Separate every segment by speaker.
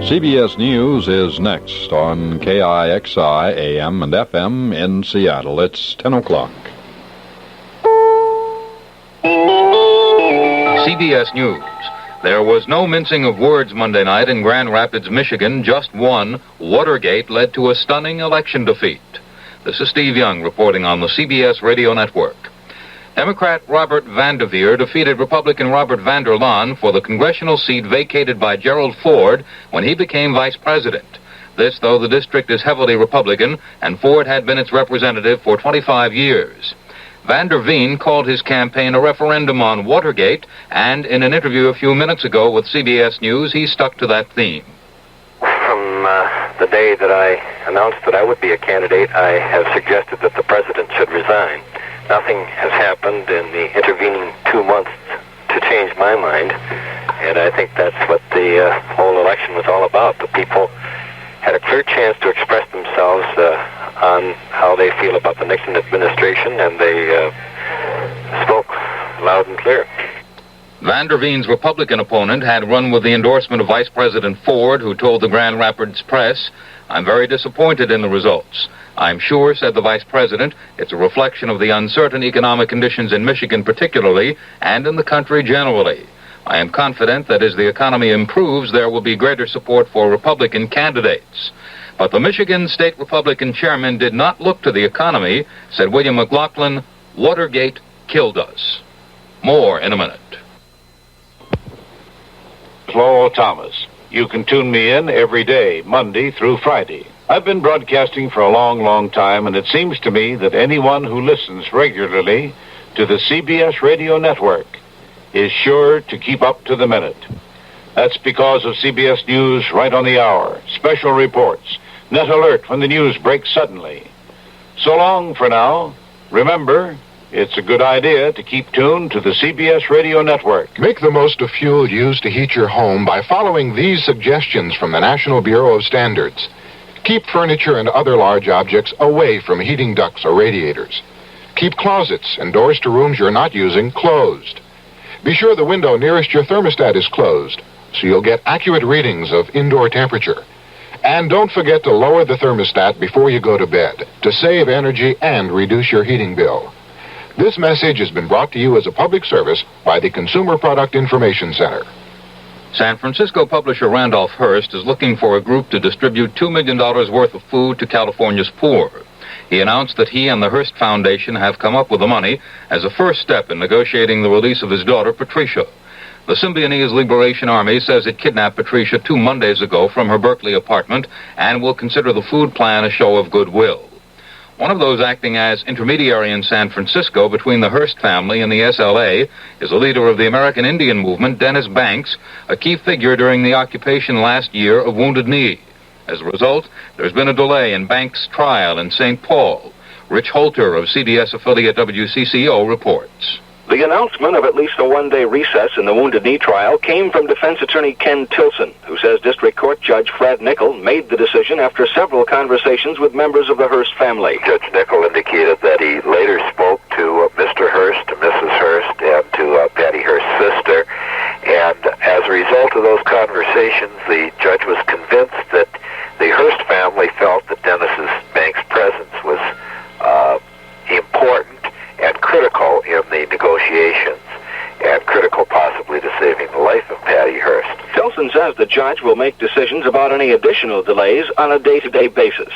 Speaker 1: CBS News is next on KIXI AM and FM in Seattle. It's 10 o'clock.
Speaker 2: CBS News. There was no mincing of words Monday night in Grand Rapids, Michigan. Just one, Watergate, led to a stunning election defeat. This is Steve Young reporting on the CBS Radio Network. Democrat Robert Vanderveer defeated Republican Robert Vander Laan for the congressional seat vacated by Gerald Ford when he became vice president. This, though the district is heavily Republican, and Ford had been its representative for 25 years. Vander Veen called his campaign a referendum on Watergate, and in an interview a few minutes ago with CBS News, he stuck to that theme.
Speaker 3: From the day that I announced that I would be a candidate, I have suggested that the president should resign. Nothing has happened in the intervening 2 months to change my mind, and I think that's what the whole election was all about. The people had a clear chance to express themselves on how they feel about the Nixon administration, and they spoke loud and clear.
Speaker 2: Vander Veen's Republican opponent had run with the endorsement of Vice President Ford, who told the Grand Rapids Press, "I'm very disappointed in the results. I'm sure," said the vice president, "it's a reflection of the uncertain economic conditions in Michigan particularly, and in the country generally. I am confident that as the economy improves, there will be greater support for Republican candidates." But the Michigan State Republican chairman did not look to the economy, said William McLaughlin. "Watergate killed us." More in a minute.
Speaker 4: Lowell Thomas. You can tune me in every day, Monday through Friday. I've been broadcasting for a long, long time, and it seems to me that anyone who listens regularly to the CBS Radio Network is sure to keep up to the minute. That's because of CBS News right on the hour, special reports, net alert when the news breaks suddenly. So long for now. Remember, it's a good idea to keep tuned to the CBS Radio Network.
Speaker 5: Make the most of fuel used to heat your home by following these suggestions from the National Bureau of Standards. Keep furniture and other large objects away from heating ducts or radiators. Keep closets and doors to rooms you're not using closed. Be sure the window nearest your thermostat is closed, so you'll get accurate readings of indoor temperature. And don't forget to lower the thermostat before you go to bed to save energy and reduce your heating bill. This message has been brought to you as a public service by the Consumer Product Information Center.
Speaker 2: San Francisco publisher Randolph Hearst is looking for a group to distribute $2 million worth of food to California's poor. He announced that he and the Hearst Foundation have come up with the money as a first step in negotiating the release of his daughter, Patricia. The Symbionese Liberation Army says it kidnapped Patricia 2 Mondays ago from her Berkeley apartment and will consider the food plan a show of goodwill. One of those acting as intermediary in San Francisco between the Hearst family and the SLA is a leader of the American Indian movement, Dennis Banks, a key figure during the occupation last year of Wounded Knee. As a result, there's been a delay in Banks' trial in St. Paul. Rich Holter of CBS affiliate WCCO reports.
Speaker 3: The announcement of at least a one-day recess in the Wounded Knee trial came from defense attorney Ken Tilson, who says District Court Judge Fred Nickel made the decision after several conversations with members of the Hearst family.
Speaker 6: Judge Nickel indicated that he later spoke to Mr. Hearst, to Mrs. Hearst, and to Patty Hearst's sister. And as a result of those conversations, the judge was convinced that the Hearst family felt that Dennis's Banks' presence was important and critical in the negotiations, and critical possibly to saving the life of Patty Hearst.
Speaker 3: Tilson says the judge will make decisions about any additional delays on a day-to-day basis.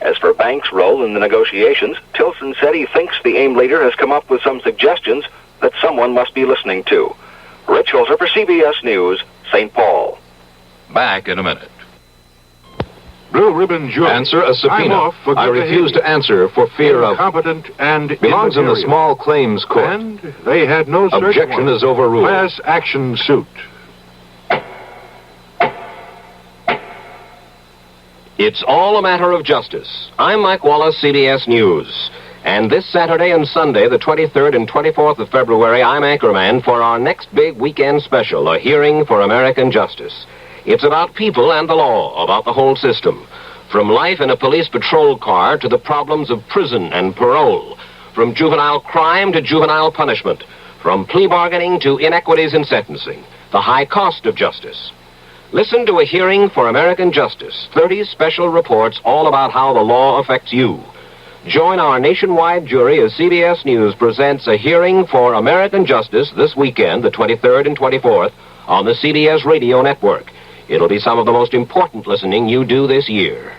Speaker 3: As for Banks' role in the negotiations, Tilson said he thinks the AIM leader has come up with some suggestions that someone must be listening to. Rich Holzer for CBS News, St. Paul.
Speaker 2: Back in a minute.
Speaker 4: Blue Ribbon Jewelry.
Speaker 7: Answer a subpoena. I refuse to answer for fear of...
Speaker 4: Incompetent and
Speaker 7: belongs in the
Speaker 4: immaterial.
Speaker 7: small claims court.
Speaker 4: And they had no search
Speaker 7: Objection
Speaker 4: warrant.
Speaker 7: is overruled.
Speaker 4: Class action suit.
Speaker 8: It's all a matter of justice. I'm Mike Wallace, CBS News. And this Saturday and Sunday, the 23rd and 24th of February, I'm anchorman for our next big weekend special, A Hearing for American Justice. It's about people and the law, about the whole system. From life in a police patrol car to the problems of prison and parole. From juvenile crime to juvenile punishment. From plea bargaining to inequities in sentencing. The high cost of justice. Listen to A Hearing for American Justice. 30 special reports all about how the law affects you. Join our nationwide jury as CBS News presents A Hearing for American Justice this weekend, the 23rd and 24th, on the CBS Radio Network. It'll be some of the most important listening you do this year.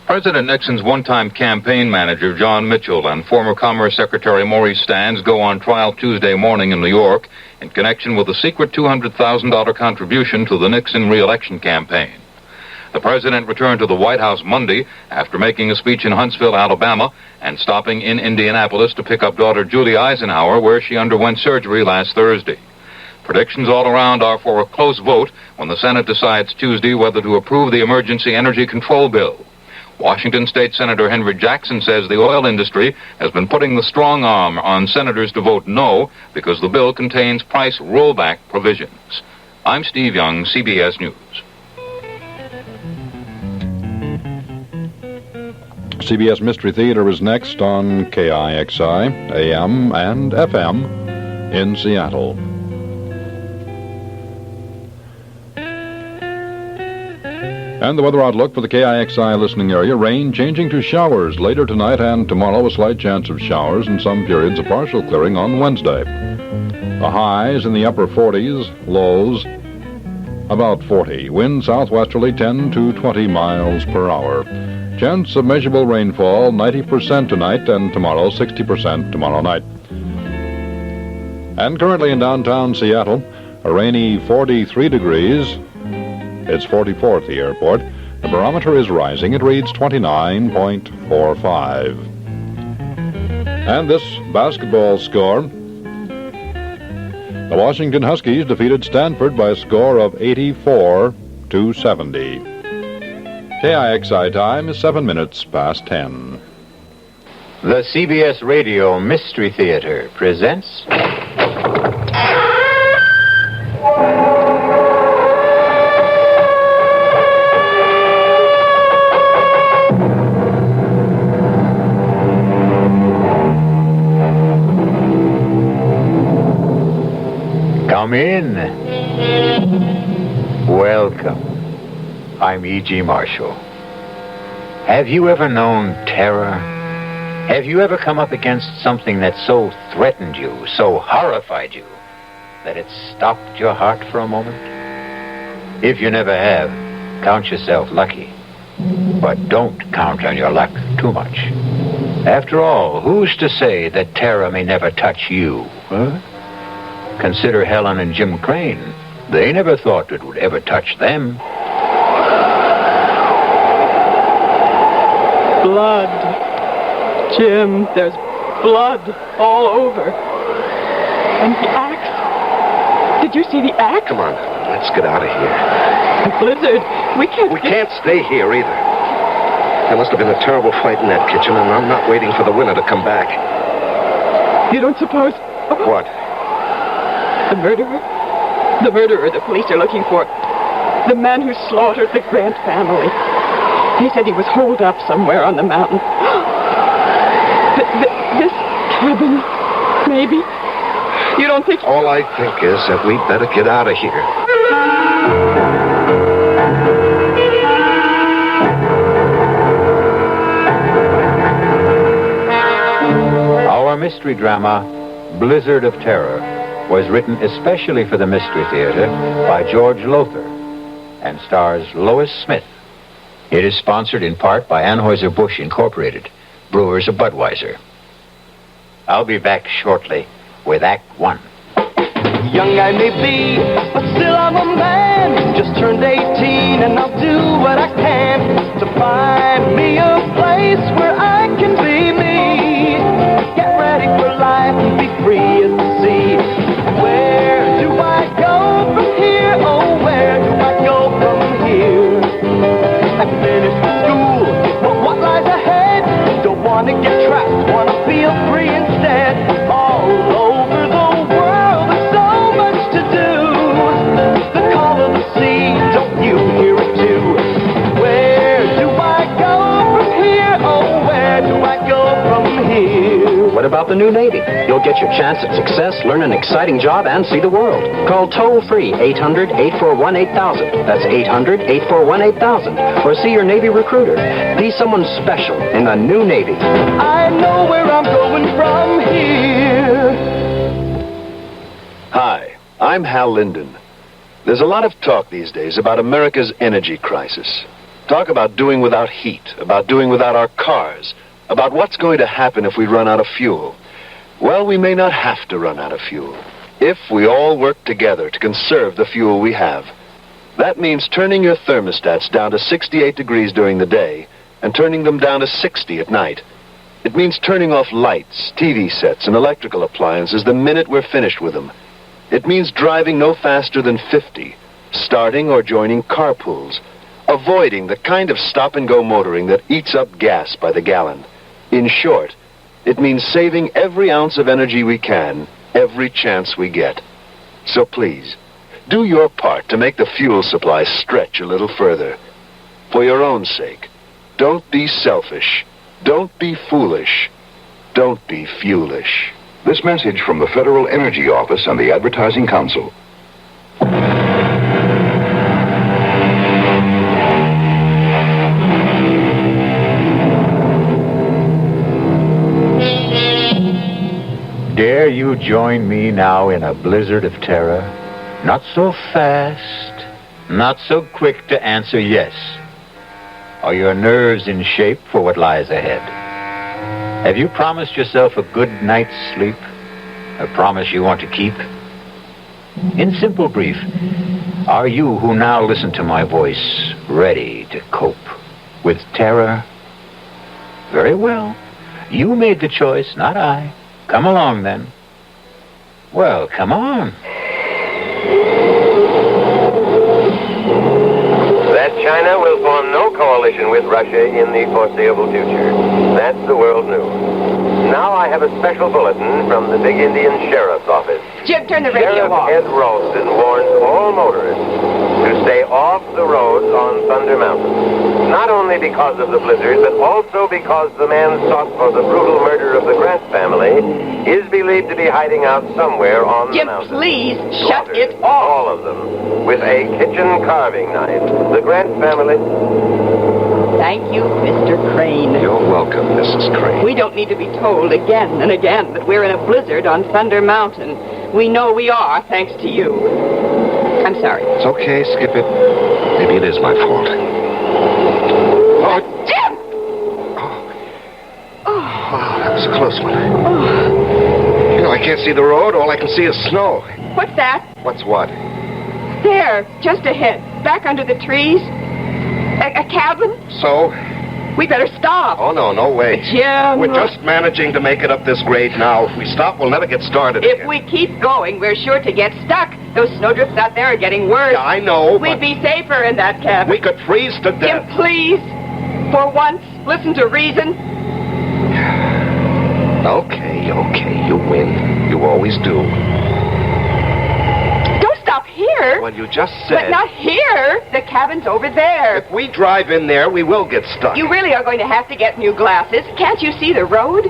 Speaker 2: President Nixon's one-time campaign manager, John Mitchell, and former Commerce Secretary Maurice Stans go on trial Tuesday morning in New York in connection with a secret $200,000 contribution to the Nixon re-election campaign. The president returned to the White House Monday after making a speech in Huntsville, Alabama, and stopping in Indianapolis to pick up daughter Julie Eisenhower, where she underwent surgery last Thursday. Predictions all around are for a close vote when the Senate decides Tuesday whether to approve the Emergency Energy Control Bill. Washington State Senator Henry Jackson says the oil industry has been putting the strong arm on senators to vote no because the bill contains price rollback provisions. I'm Steve Young, CBS News.
Speaker 1: CBS Mystery Theater is next on KIXI, AM and FM in Seattle. And the weather outlook for the KIXI listening area: rain changing to showers later tonight and tomorrow, a slight chance of showers and some periods of partial clearing on Wednesday. The highs in the upper 40s, lows about 40. Wind southwesterly 10 to 20 miles per hour. Chance of measurable rainfall 90% tonight and tomorrow 60% tomorrow night. And currently in downtown Seattle, a rainy 43 degrees. It's 44 at the airport. The barometer is rising. It reads 29.45. And this basketball score: the Washington Huskies defeated Stanford by a score of 84-70. KIXI time is 7 minutes past 10.
Speaker 9: The CBS Radio Mystery Theater presents... Come in. Welcome. I'm E.G. Marshall. Have you ever known terror? Have you ever come up against something that so threatened you, so horrified you, that it stopped your heart for a moment? If you never have, count yourself lucky. But don't count on your luck too much. After all, who's to say that terror may never touch you, huh? Consider Helen and Jim Crane. They never thought it would ever touch them.
Speaker 10: Blood. Jim, there's blood all over. And the axe. Did you see the axe?
Speaker 7: Come on, let's get out of here.
Speaker 10: The blizzard. We
Speaker 7: can't stay here either. There must have been a terrible fight in that kitchen, and I'm not waiting for the winner to come back.
Speaker 10: You don't suppose...
Speaker 7: What?
Speaker 10: The murderer? The murderer the police are looking for. The man who slaughtered the Grant family. They said he was holed up somewhere on the mountain. This cabin, maybe? You don't think...
Speaker 7: All I think is that we'd better get out of here.
Speaker 9: Our mystery drama, Blizzard of Terror, was written especially for the Mystery Theater by George Lothar and stars Lois Smith. It is sponsored in part by Anheuser-Busch Incorporated, brewers of Budweiser. I'll be back shortly with Act One.
Speaker 11: Young I may be, but still I'm a man. Just turned 18 and I'll do what I can to find me a place where I can be me. Get ready for life and be free as the sea. Where do I go from here? Oh, where do I go from here? I finished school, but what lies ahead? Don't want to get trapped, want to feel free instead. All over the world, there's so much to do. The call of the sea, don't you hear it too?
Speaker 12: the new Navy. You'll get your chance at success, learn an exciting job, and see the world. Call toll-free 800-841-8000. That's 800-841-8000. Or see your Navy recruiter. Be someone special in the new Navy.
Speaker 11: I know where I'm going from here.
Speaker 13: Hi, I'm Hal Linden. There's a lot of talk these days about America's energy crisis. Talk about doing without heat, about doing without our cars, about what's going to happen if we run out of fuel. Well, we may not have to run out of fuel if we all work together to conserve the fuel we have. That means turning your thermostats down to 68 degrees during the day and turning them down to 60 at night. It means turning off lights, TV sets, and electrical appliances the minute we're finished with them. It means driving no faster than 50, starting or joining carpools, avoiding the kind of stop-and-go motoring that eats up gas by the gallon. In short, it means saving every ounce of energy we can, every chance we get. So please, do your part to make the fuel supply stretch a little further. For your own sake, don't be selfish. Don't be foolish. Don't be fuelish.
Speaker 14: This message from the Federal Energy Office and the Advertising Council.
Speaker 9: Dare you join me now in a blizzard of terror? Not so fast, not so quick to answer yes. Are your nerves in shape for what lies ahead? Have you promised yourself a good night's sleep? A promise you want to keep? In simple brief, are you who now listen to my voice ready to cope with terror? Very well. You made the choice, not I. Come along, then. Well, come on.
Speaker 3: That China will form no coalition with Russia in the foreseeable future. That's the world news. Now I have a special bulletin from the big Indian Sheriff's Office.
Speaker 10: Jim, turn the radio
Speaker 3: Sheriff
Speaker 10: off.
Speaker 3: Ed Ralston warns all motorists to stay off the roads on Thunder Mountain. Not only because of the blizzard, but also because the man sought for the brutal murder of the Grant family is believed to be hiding out somewhere on
Speaker 10: Jim,
Speaker 3: the mountain.
Speaker 10: please, shut
Speaker 3: Slaughtered,
Speaker 10: it off.
Speaker 3: all of them, with a kitchen carving knife. The Grant family...
Speaker 10: Thank you, Mr. Crane.
Speaker 7: You're welcome, Mrs. Crane.
Speaker 10: We don't need to be told again and again that we're in a blizzard on Thunder Mountain. We know we are, thanks to you. I'm sorry.
Speaker 7: It's okay, skip it. Maybe it is my fault.
Speaker 10: Oh, Jim!
Speaker 7: Wow, that was a close one. You know, I can't see the road. All I can see is snow.
Speaker 10: What's that?
Speaker 7: What's what?
Speaker 10: There, just ahead, back under the trees. A cabin?
Speaker 7: So?
Speaker 10: We better stop.
Speaker 7: Oh, no way.
Speaker 10: Jim.
Speaker 7: We're just managing to make it up this grade now. If we stop, we'll never get started
Speaker 10: If
Speaker 7: again.
Speaker 10: we keep going, we're sure to get stuck. Those snowdrifts out there are getting worse.
Speaker 7: Yeah, I know,
Speaker 10: We'd be safer in that cabin.
Speaker 7: we could freeze to death.
Speaker 10: Jim, please. For once, listen to reason.
Speaker 7: Okay, you win. You always do.
Speaker 10: Don't stop here.
Speaker 7: Well, you just said...
Speaker 10: But not here. The cabin's over there.
Speaker 7: If we drive in there, we will get stuck.
Speaker 10: You really are going to have to get new glasses. Can't you see the road?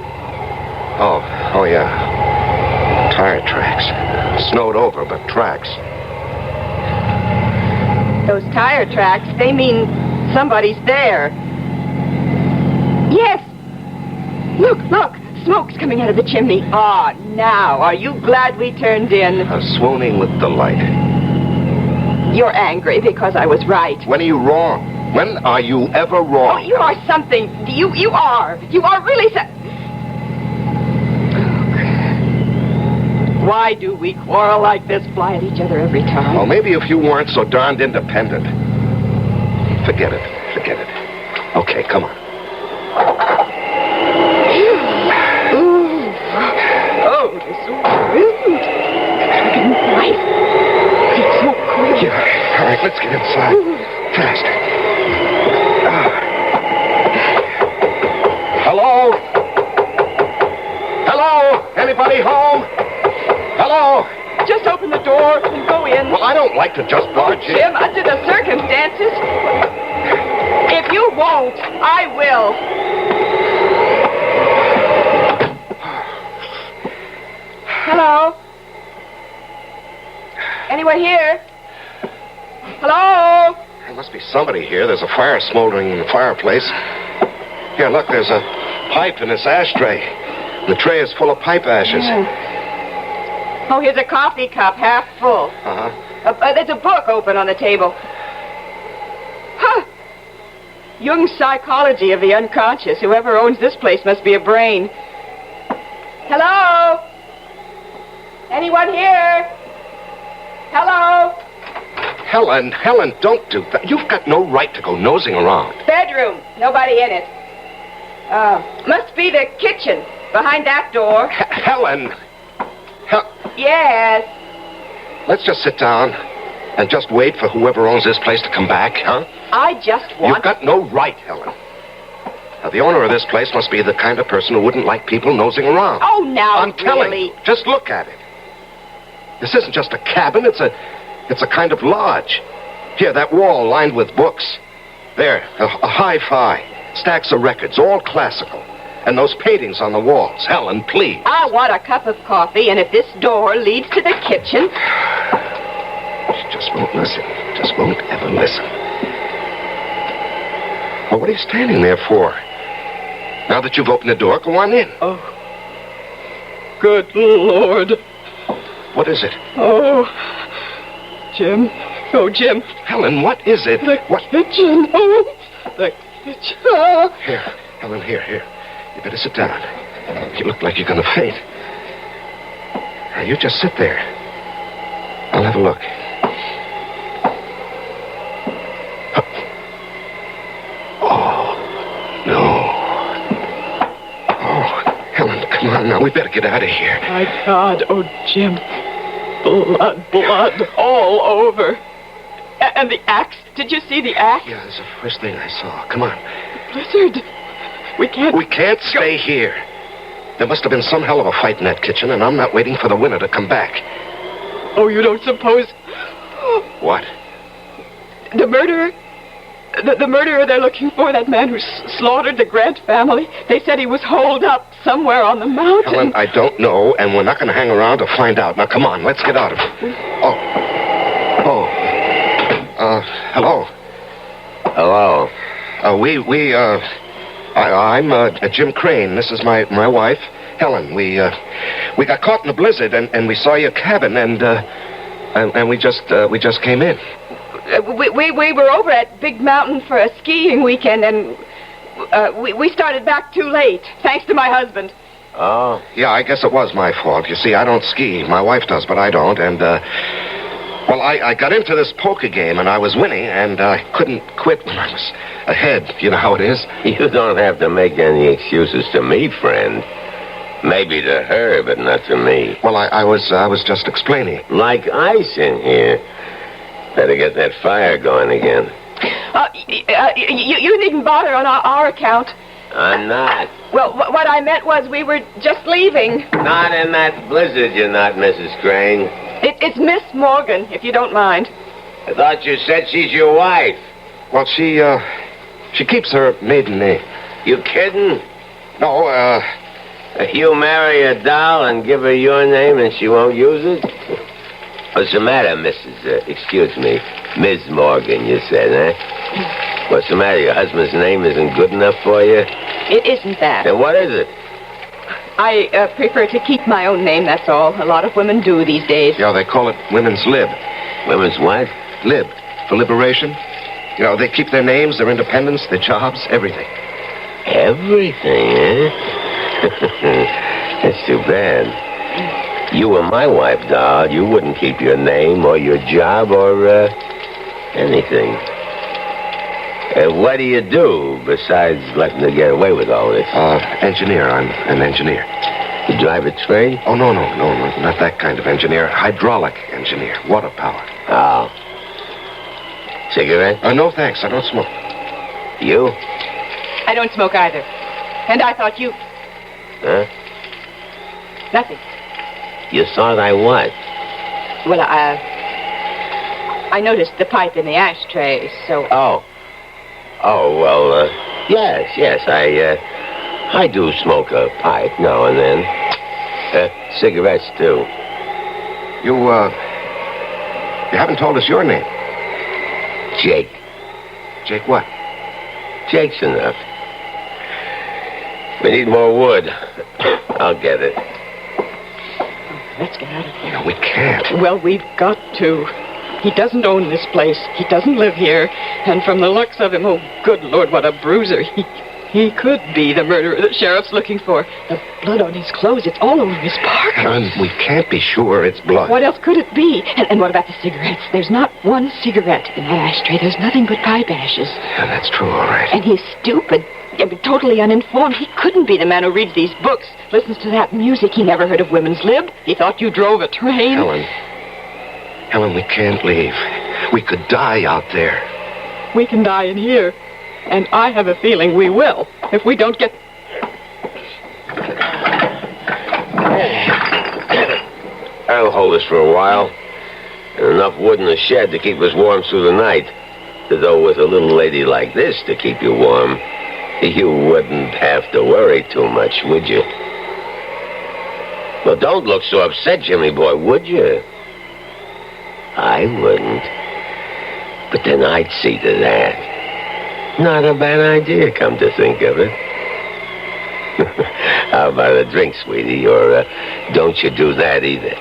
Speaker 7: Oh, yeah. Tire tracks. Snowed over, but tracks.
Speaker 10: Those tire tracks, they mean somebody's there. Yes. Look. Smoke's coming out of the chimney. Ah, now, are you glad we turned in?
Speaker 7: I'm swooning with delight.
Speaker 10: You're angry because I was right.
Speaker 7: When are you wrong? When are you ever wrong?
Speaker 10: Oh, you are something. You are. You are really Why do we quarrel like this, fly at each other every time?
Speaker 7: Well, maybe if you weren't so darned independent. Forget it. Okay, come on.
Speaker 10: Oh, this wind. Life. It's so cool.
Speaker 7: Yeah, all right, let's get inside. Fast. Hello? Anybody home? Hello?
Speaker 10: Just open the door and go in.
Speaker 7: Well, I don't like to just barge in.
Speaker 10: Jim, under the circumstances, if you won't, I will. Hello? Anyone here? Hello?
Speaker 7: There must be somebody here. There's a fire smoldering in the fireplace. Here, look, there's a pipe in this ashtray. The tray is full of pipe ashes.
Speaker 10: Oh, here's a coffee cup, half full. There's a book open on the table. Huh. Jung's Psychology of the Unconscious. Whoever owns this place must be a brain. Hello? Anyone here? Hello?
Speaker 7: Helen, don't do that. You've got no right to go nosing around.
Speaker 10: Bedroom. Nobody in it. Must be the kitchen. Behind that door.
Speaker 7: Helen!
Speaker 10: Yes.
Speaker 7: Let's just sit down and just wait for whoever owns this place to come back, huh?
Speaker 10: I just want...
Speaker 7: You've got no right, Helen. Now, the owner of this place must be the kind of person who wouldn't like people nosing around.
Speaker 10: Oh, now,
Speaker 7: I'm telling
Speaker 10: really?
Speaker 7: you. Just look at it. This isn't just a cabin. It's a kind of lodge. Here, that wall lined with books. There, a hi-fi. Stacks of records, all classical. And those paintings on the walls. Helen, please.
Speaker 10: I want a cup of coffee, and if this door leads to the kitchen...
Speaker 7: She just won't listen. Just won't ever listen. Well, what are you standing there for? Now that you've opened the door, go on in.
Speaker 10: Oh. Good Lord.
Speaker 7: What is it?
Speaker 10: Oh. Jim. Oh, Jim.
Speaker 7: Helen, what is it?
Speaker 10: The kitchen. Oh, the kitchen.
Speaker 7: Here, Helen, here. You better sit down. You look like you're going to faint. Now, you just sit there. I'll have a look. Oh, no. Oh, Helen, come on now. We better get out of here.
Speaker 10: My God. Oh, Jim. Blood all over. And the axe. Did you see the axe?
Speaker 7: Yeah, that's the first thing I saw. Come on.
Speaker 10: Blizzard. We can't
Speaker 7: stay here. There must have been some hell of a fight in that kitchen, and I'm not waiting for the winner to come back.
Speaker 10: Oh, you don't suppose...
Speaker 7: What?
Speaker 10: The murderer? The murderer they're looking for, that man who slaughtered the Grant family. They said he was holed up somewhere on the mountain.
Speaker 7: Helen, I don't know, and we're not going to hang around to find out. Now, come on, let's get out of here. Hello.
Speaker 8: Hello.
Speaker 7: I'm Jim Crane. This is my wife, Helen. We got caught in a blizzard, and we saw your cabin, and we just came in.
Speaker 10: We were over at Big Mountain for a skiing weekend, and we started back too late, thanks to my husband.
Speaker 7: Oh. Yeah, I guess it was my fault. You see, I don't ski. My wife does, but I don't, and, well, I got into this poker game, and I was winning, and I couldn't quit when I was ahead. You know how it is?
Speaker 15: You don't have to make any excuses to me, friend. Maybe to her, but not to me.
Speaker 7: Well, I was just explaining.
Speaker 15: Like ice in here. Better get that fire going again.
Speaker 10: You needn't bother on our account.
Speaker 15: I'm not.
Speaker 10: Well, what I meant was we were just leaving.
Speaker 15: Not in that blizzard, you're not, Mrs. Crane.
Speaker 10: It's Miss Morgan, if you don't mind.
Speaker 15: I thought you said she's your wife.
Speaker 7: Well, she keeps her maiden name.
Speaker 15: You kidding?
Speaker 7: No,
Speaker 15: You marry a doll and give her your name and she won't use it? What's the matter, excuse me, Ms. Morgan, you said, eh? What's the matter? Your husband's name isn't good enough for you?
Speaker 10: It isn't that.
Speaker 15: Then what is it?
Speaker 10: I prefer to keep my own name, that's all. A lot of women do these days.
Speaker 7: Yeah, they call it women's lib.
Speaker 15: Women's what?
Speaker 7: Lib. For liberation. You know, they keep their names, their independence, their jobs, everything.
Speaker 15: Everything, eh? That's too bad. You were my wife, doll. You wouldn't keep your name or your job or, anything. What do you do besides letting her get away with all this?
Speaker 7: Engineer. I'm an engineer.
Speaker 15: You drive a train?
Speaker 7: Oh, no, not that kind of engineer. Hydraulic engineer. Water power.
Speaker 15: Oh. Cigarette?
Speaker 7: No, thanks. I don't smoke.
Speaker 15: You?
Speaker 10: I don't smoke either. And I thought you...
Speaker 15: Huh?
Speaker 10: Nothing.
Speaker 15: You thought I what?
Speaker 10: Well, I noticed the pipe in the ashtray, so...
Speaker 15: Oh, well, yes, I do smoke a pipe now and then. Cigarettes, too.
Speaker 7: You haven't told us your name.
Speaker 15: Jake.
Speaker 7: Jake what?
Speaker 15: Jake's enough. We need more wood. I'll get it.
Speaker 10: Let's get out of here.
Speaker 7: No, we can't.
Speaker 10: Well, we've got to. He doesn't own this place. He doesn't live here. And from the looks of him, oh, good Lord, what a bruiser. He could be the murderer the sheriff's looking for. The blood on his clothes, it's all over his parka.
Speaker 7: Helen, we can't be sure it's blood.
Speaker 10: What else could it be? And what about the cigarettes? There's not one cigarette in that ashtray. There's nothing but pipe ashes.
Speaker 7: Yeah, that's true, all right.
Speaker 10: And he's stupid. Totally uninformed. He couldn't be the man who reads these books, listens to that music. He never heard of women's lib. He thought you drove a train.
Speaker 7: Helen, we can't leave. We could die out there.
Speaker 10: We can die in here. And I have a feeling we will, if we don't get...
Speaker 15: I'll hold us for a while. And enough wood in the shed to keep us warm through the night. Though with a little lady like this to keep you warm, you wouldn't have to worry too much, would you? Well, don't look so upset, Jimmy boy, would you? I wouldn't. But then I'd see to that. Not a bad idea, come to think of it. How about a drink, sweetie? Or don't you do that either?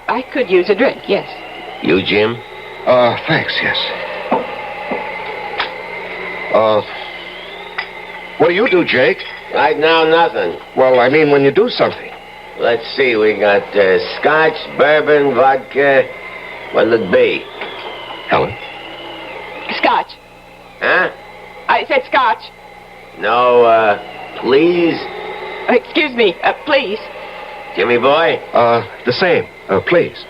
Speaker 10: I could use a drink, yes.
Speaker 15: You, Jim?
Speaker 7: Thanks, yes. What do you do, Jake?
Speaker 15: Right now, nothing.
Speaker 7: Well, I mean when you do something.
Speaker 15: Let's see, we got scotch, bourbon, vodka. What'll it be?
Speaker 7: Helen?
Speaker 10: Scotch.
Speaker 15: Huh?
Speaker 10: I said scotch.
Speaker 15: No, please?
Speaker 10: Excuse me, please.
Speaker 15: Jimmy boy?
Speaker 7: The same. Please.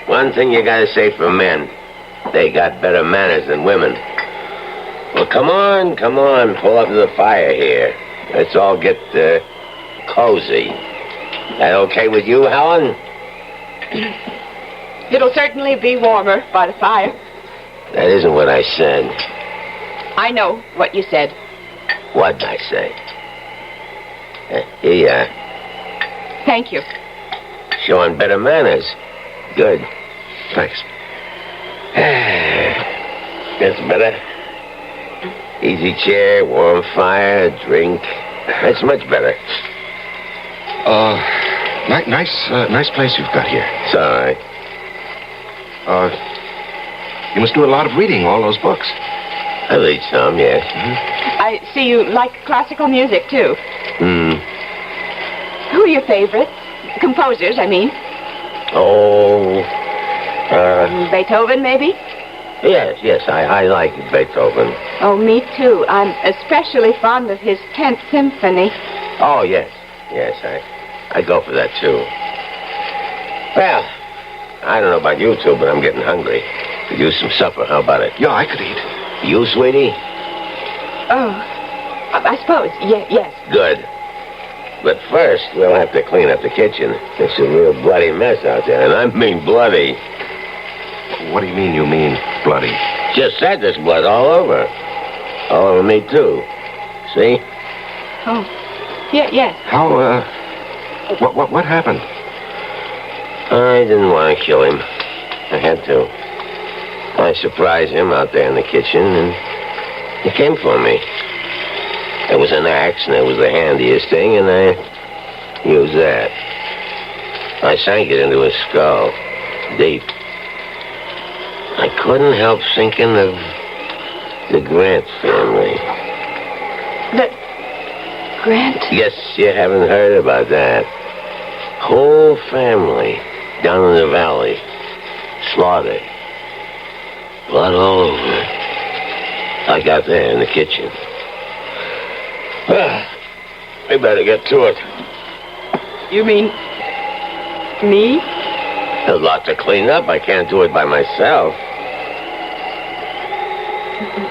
Speaker 15: One thing you gotta say for men. They got better manners than women. Well, come on, pull up to the fire here. Let's all get, cozy. That okay with you, Helen?
Speaker 10: It'll certainly be warmer by the fire.
Speaker 15: That isn't what I said.
Speaker 10: I know what you said.
Speaker 15: What'd I say? Here you are.
Speaker 10: Thank you.
Speaker 15: Showing better manners. Good.
Speaker 7: Thanks.
Speaker 15: That's better. Easy chair, warm fire, drink. That's much better.
Speaker 7: Nice place you've got here.
Speaker 15: It's all right.
Speaker 7: You must do a lot of reading, all those books.
Speaker 15: I read some, yes.
Speaker 7: Mm-hmm.
Speaker 10: I see you like classical music, too. Who are your favorites? Composers, I mean. Beethoven, maybe?
Speaker 15: Yes, I like Beethoven.
Speaker 10: Oh, me too. I'm especially fond of his 10th Symphony.
Speaker 15: Oh, yes, I go for that, too. Well, I don't know about you two, but I'm getting hungry. Could use some supper. How about it?
Speaker 7: Yeah, I could eat.
Speaker 15: You, sweetie?
Speaker 10: Oh, I suppose, yes.
Speaker 15: Good. But first, we'll have to clean up the kitchen. It's a real bloody mess out there, and I mean bloody.
Speaker 7: What do you mean bloody?
Speaker 15: Just said there's blood all over. All over me, too. See?
Speaker 10: Oh, yes.
Speaker 7: How, what happened?
Speaker 15: I didn't want to kill him. I had to. I surprised him out there in the kitchen, and he came for me. There was an axe, and it was the handiest thing, and I used that. I sank it into his skull, deep. I couldn't help thinking of the Grant family.
Speaker 10: The Grant?
Speaker 15: Yes, you haven't heard about that. Whole family down in the valley. Slaughtered. Blood all over. I got there in the kitchen. Well, we better get to it.
Speaker 10: You mean me?
Speaker 15: There's a lot to clean up. I can't do it by myself.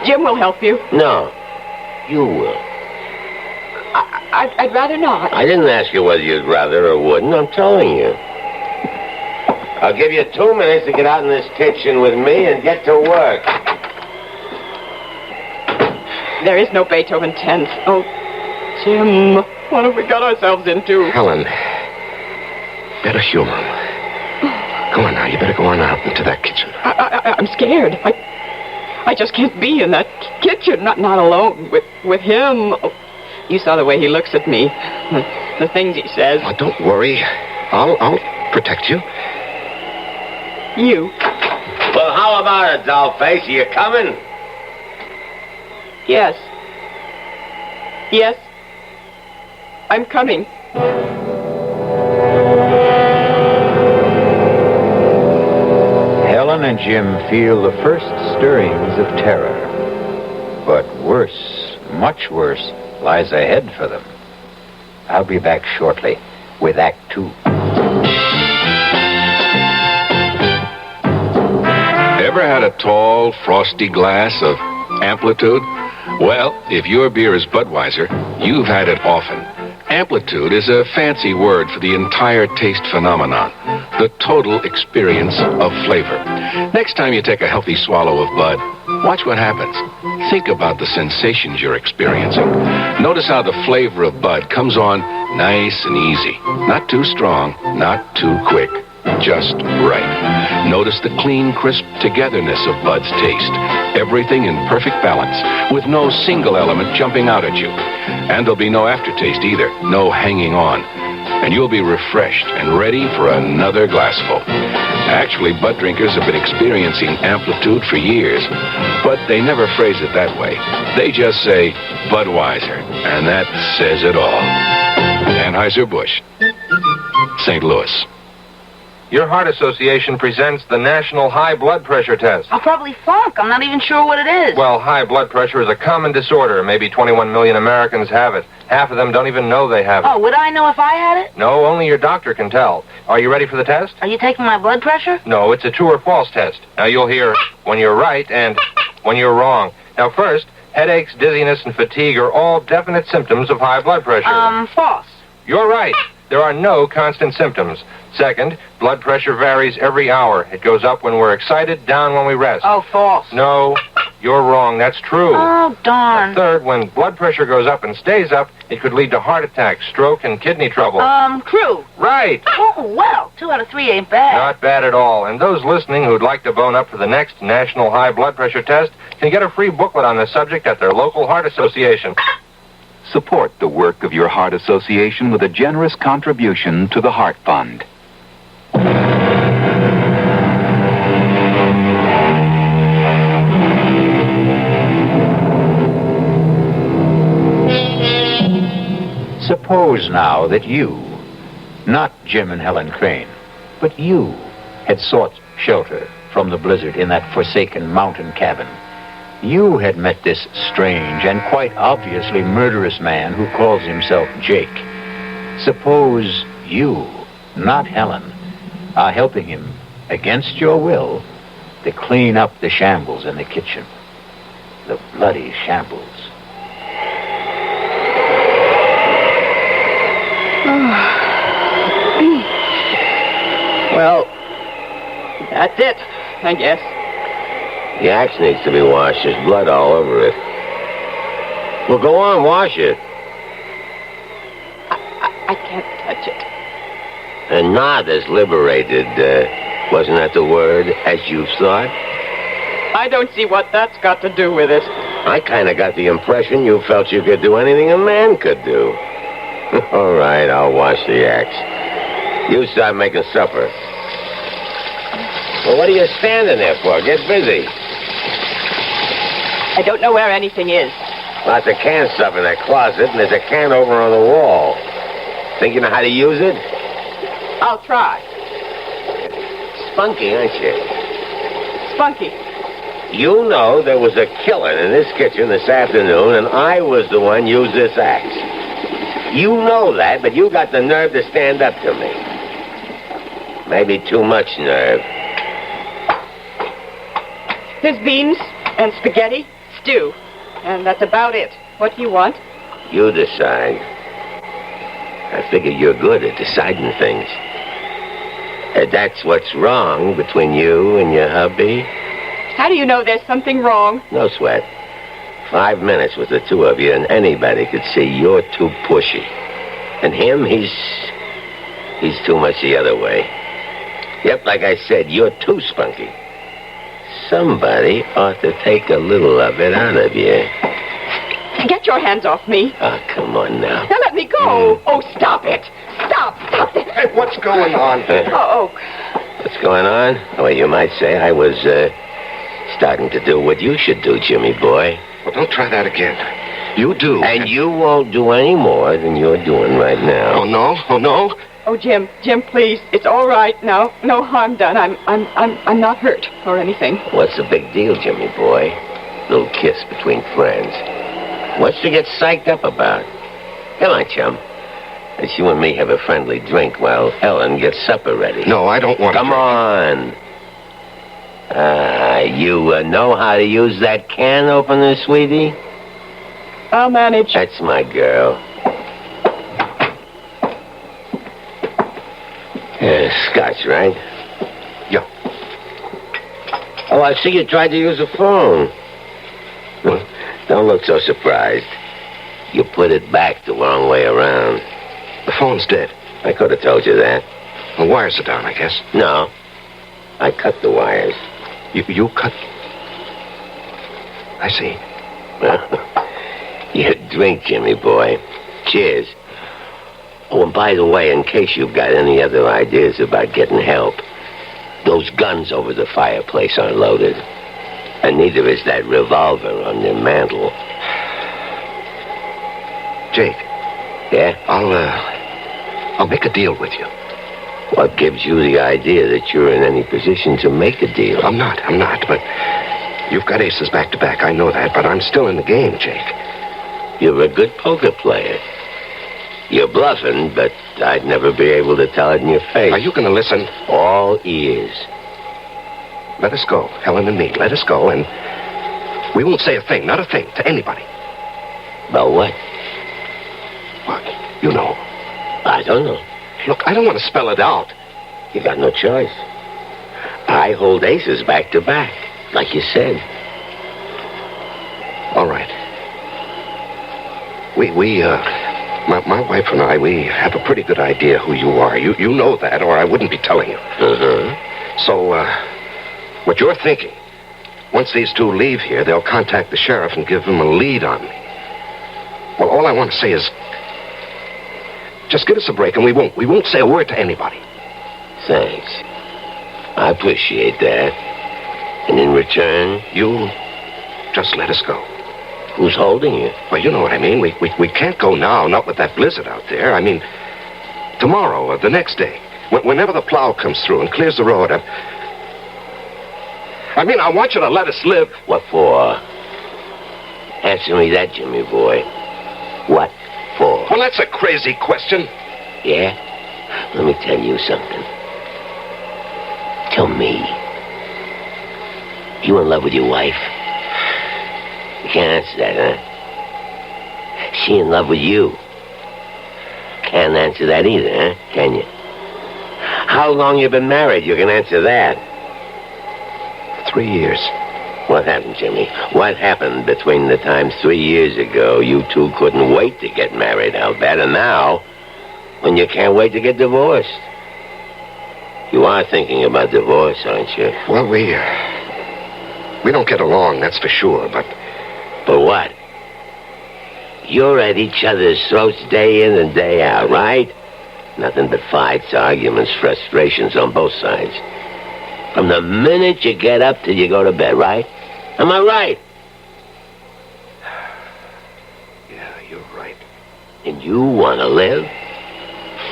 Speaker 10: Jim will help you.
Speaker 15: No, you will.
Speaker 10: I'd rather not.
Speaker 15: I didn't ask you whether you'd rather or wouldn't. I'm telling you. I'll give you 2 minutes to get out in this kitchen with me and get to work.
Speaker 10: There is no Beethoven 10th. Oh, Jim, what have we got ourselves into?
Speaker 7: Helen, better humor him. Come on now, you better go on out into that kitchen.
Speaker 10: I'm scared. I just can't be in that kitchen, not alone with him. You saw the way he looks at me, the things he says.
Speaker 7: Oh, don't worry. I'll protect you.
Speaker 10: You.
Speaker 15: Well, how about it, dollface? Are you coming?
Speaker 10: Yes. Yes. I'm coming.
Speaker 9: Helen and Jim feel the first stirrings of terror. But worse, much worse, lies ahead for them. I'll be back shortly with Act 2.
Speaker 14: Ever had a tall, frosty glass of Amplitude? Well, if your beer is Budweiser, you've had it often. Amplitude is a fancy word for the entire taste phenomenon, the total experience of flavor. Next time you take a healthy swallow of Bud, watch what happens. Think about the sensations you're experiencing. Notice how the flavor of Bud comes on nice and easy. Not too strong, not too quick. Just right. Notice the clean, crisp togetherness of Bud's taste. Everything in perfect balance, with no single element jumping out at you. And there'll be no aftertaste either, no hanging on. And you'll be refreshed and ready for another glassful. Actually, Bud drinkers have been experiencing Amplitude for years, but they never phrase it that way. They just say Budweiser, and that says it all. Anheuser-Busch, St. Louis.
Speaker 16: Your Heart Association presents the National High Blood Pressure Test.
Speaker 17: I'll probably flunk. I'm not even sure what it is.
Speaker 16: Well, high blood pressure is a common disorder. Maybe 21 million Americans have it. Half of them don't even know they have it.
Speaker 17: Oh, would I know if I had it?
Speaker 16: No, only your doctor can tell. Are you ready for the test?
Speaker 17: Are you taking my blood pressure?
Speaker 16: No, it's a true or false test. Now, you'll hear when you're right and when you're wrong. Now, first, headaches, dizziness, and fatigue are all definite symptoms of high blood pressure.
Speaker 17: False.
Speaker 16: You're right. There are no constant symptoms. Second, blood pressure varies every hour. It goes up when we're excited, down when we rest.
Speaker 17: Oh, false.
Speaker 16: No, you're wrong. That's true.
Speaker 17: Oh, darn.
Speaker 16: Third, when blood pressure goes up and stays up, it could lead to heart attack, stroke, and kidney trouble.
Speaker 17: True.
Speaker 16: Right.
Speaker 17: Oh, well, 2 out of 3 ain't bad.
Speaker 16: Not bad at all. And those listening who'd like to bone up for the next National High Blood Pressure Test can get a free booklet on the subject at their local heart association.
Speaker 18: Support the work of your heart association with a generous contribution to the Heart Fund.
Speaker 9: Suppose now that you, not Jim and Helen Crane, but you had sought shelter from the blizzard in that forsaken mountain cabin. You had met this strange and quite obviously murderous man who calls himself Jake. Suppose you, not Helen, are helping him, against your will, to clean up the shambles in the kitchen. The bloody shambles.
Speaker 10: Well, that's it, I guess.
Speaker 15: The axe needs to be washed. There's blood all over it. Well, go on, wash it.
Speaker 10: I can't touch it.
Speaker 15: And not as liberated, wasn't that the word, as you thought?
Speaker 10: I don't see what that's got to do with it.
Speaker 15: I kind of got the impression you felt you could do anything a man could do. All right, I'll wash the axe. You start making supper. Well, what are you standing there for? Get busy.
Speaker 10: I don't know where anything is.
Speaker 15: Lots of canned stuff in that closet, and there's a can over on the wall. Think you know how to use it?
Speaker 10: I'll try.
Speaker 15: Spunky, aren't you?
Speaker 10: Spunky.
Speaker 15: You know there was a killing in this kitchen this afternoon, and I was the one used this axe. You know that, but you got the nerve to stand up to me. Maybe too much nerve.
Speaker 10: There's beans and spaghetti, stew, and that's about it. What do you want?
Speaker 15: You decide. I figure you're good at deciding things. That's what's wrong between you and your hubby.
Speaker 10: How do you know there's something wrong?
Speaker 15: No sweat. 5 minutes with the two of you, and anybody could see you're too pushy. And him, he's too much the other way. Yep, like I said, you're too spunky. Somebody ought to take a little of it out of you.
Speaker 10: Get your hands off me.
Speaker 15: Oh, come on now.
Speaker 10: Now let me go. Oh, stop it. Stop it.
Speaker 7: Hey, what's going on here?
Speaker 10: Oh.
Speaker 15: What's going on? Well, you might say I was, starting to do what you should do, Jimmy boy.
Speaker 7: Well, don't try that again. You do.
Speaker 15: And you won't do any more than you're doing right now.
Speaker 7: Oh, no? Oh, no?
Speaker 10: Oh, Jim, please. It's all right now. No harm done. I'm not hurt or anything.
Speaker 15: What's the big deal, Jimmy boy? Little kiss between friends. What's to get psyched up about? Come on, chum. Let's you and me have a friendly drink while Ellen gets supper ready.
Speaker 7: No, I don't want to.
Speaker 15: Come on. You know how to use that can opener, sweetie?
Speaker 10: I'll manage.
Speaker 15: That's my girl. Scotch, right?
Speaker 7: Yeah.
Speaker 15: Oh, I see you tried to use a phone. Don't look so surprised. You put it back the wrong way around.
Speaker 7: The phone's dead.
Speaker 15: I could have told you that.
Speaker 7: The wires are down, I guess.
Speaker 15: No. I cut the wires.
Speaker 7: You cut... I see.
Speaker 15: You drink, Jimmy boy. Cheers. Oh, and by the way, in case you've got any other ideas about getting help, those guns over the fireplace aren't loaded. And neither is that revolver on their mantle.
Speaker 7: Jake.
Speaker 15: Yeah?
Speaker 7: I'll make a deal with you.
Speaker 15: What gives you the idea that you're in any position to make a deal?
Speaker 7: I'm not, but you've got aces back to back. I know that, but I'm still in the game, Jake.
Speaker 15: You're a good poker player. You're bluffing, but I'd never be able to tell it in your face.
Speaker 7: Are you going to listen?
Speaker 15: All ears.
Speaker 7: Let us go, Helen and me. Let us go, and we won't say a thing, not a thing, to anybody.
Speaker 15: About what?
Speaker 7: What? You know.
Speaker 15: I don't know.
Speaker 7: Look, I don't want to spell it out.
Speaker 15: You got no choice. I hold aces back to back, like you said.
Speaker 7: All right. My wife and I, we have a pretty good idea who you are. You know that, or I wouldn't be telling you.
Speaker 15: Uh-huh.
Speaker 7: So, what you're thinking, once these two leave here, they'll contact the sheriff and give him a lead on me. Well, all I want to say is, just give us a break, and we won't say a word to anybody.
Speaker 15: Thanks. I appreciate that. And in return,
Speaker 7: you just let us go.
Speaker 15: Who's holding you?
Speaker 7: Well, you know what I mean. We can't go now, not with that blizzard out there. I mean, tomorrow or the next day, whenever the plow comes through and clears the road. I want you to let us live.
Speaker 15: What for? Answer me that, Jimmy boy. What for?
Speaker 7: Well, that's a crazy question.
Speaker 15: Yeah? Let me tell you something. Tell me. You in love with your wife? You can't answer that, huh? She in love with you? Can't answer that either, huh? Can you? How long you been married? You can answer that.
Speaker 7: 3 years.
Speaker 15: What happened, Jimmy? What happened between the time 3 years ago you two couldn't wait to get married, I'll bet, and now, when you can't wait to get divorced? You are thinking about divorce, aren't you?
Speaker 7: Well, we don't get along, that's for sure, but...
Speaker 15: But what? You're at each other's throats day in and day out, right? Nothing but fights, arguments, frustrations on both sides. From the minute you get up till you go to bed, right? Am I right?
Speaker 7: Yeah, you're right.
Speaker 15: And you want to live?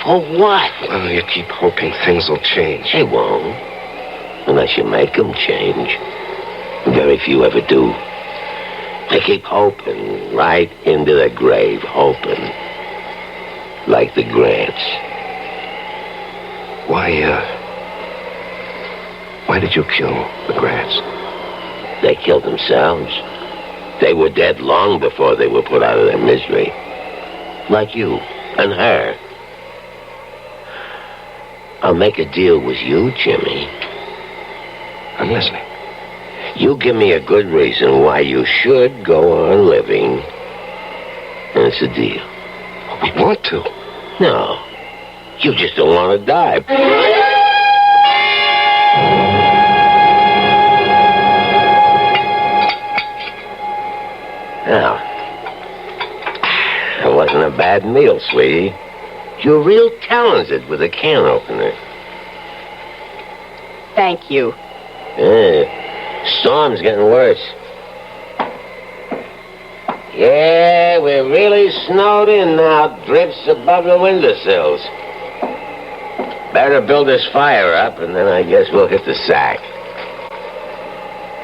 Speaker 15: For what?
Speaker 7: Well, you keep hoping things will change.
Speaker 15: They won't. Unless you make them change. Very few ever do. They keep hoping right into the grave, hoping. Like the Grants.
Speaker 7: Why did you kill the Grants?
Speaker 15: They killed themselves. They were dead long before they were put out of their misery. Like you and her. I'll make a deal with you, Jimmy.
Speaker 7: I'm listening.
Speaker 15: You give me a good reason why you should go on living. And it's a deal.
Speaker 7: We want to.
Speaker 15: No. You just don't want to die. Now, it wasn't a bad meal, sweetie. You're real talented with a can opener.
Speaker 10: Thank you.
Speaker 15: Storm's getting worse. Yeah, we're really snowed in now. Drifts above the windowsills. Better build this fire up, and then I guess we'll hit the sack.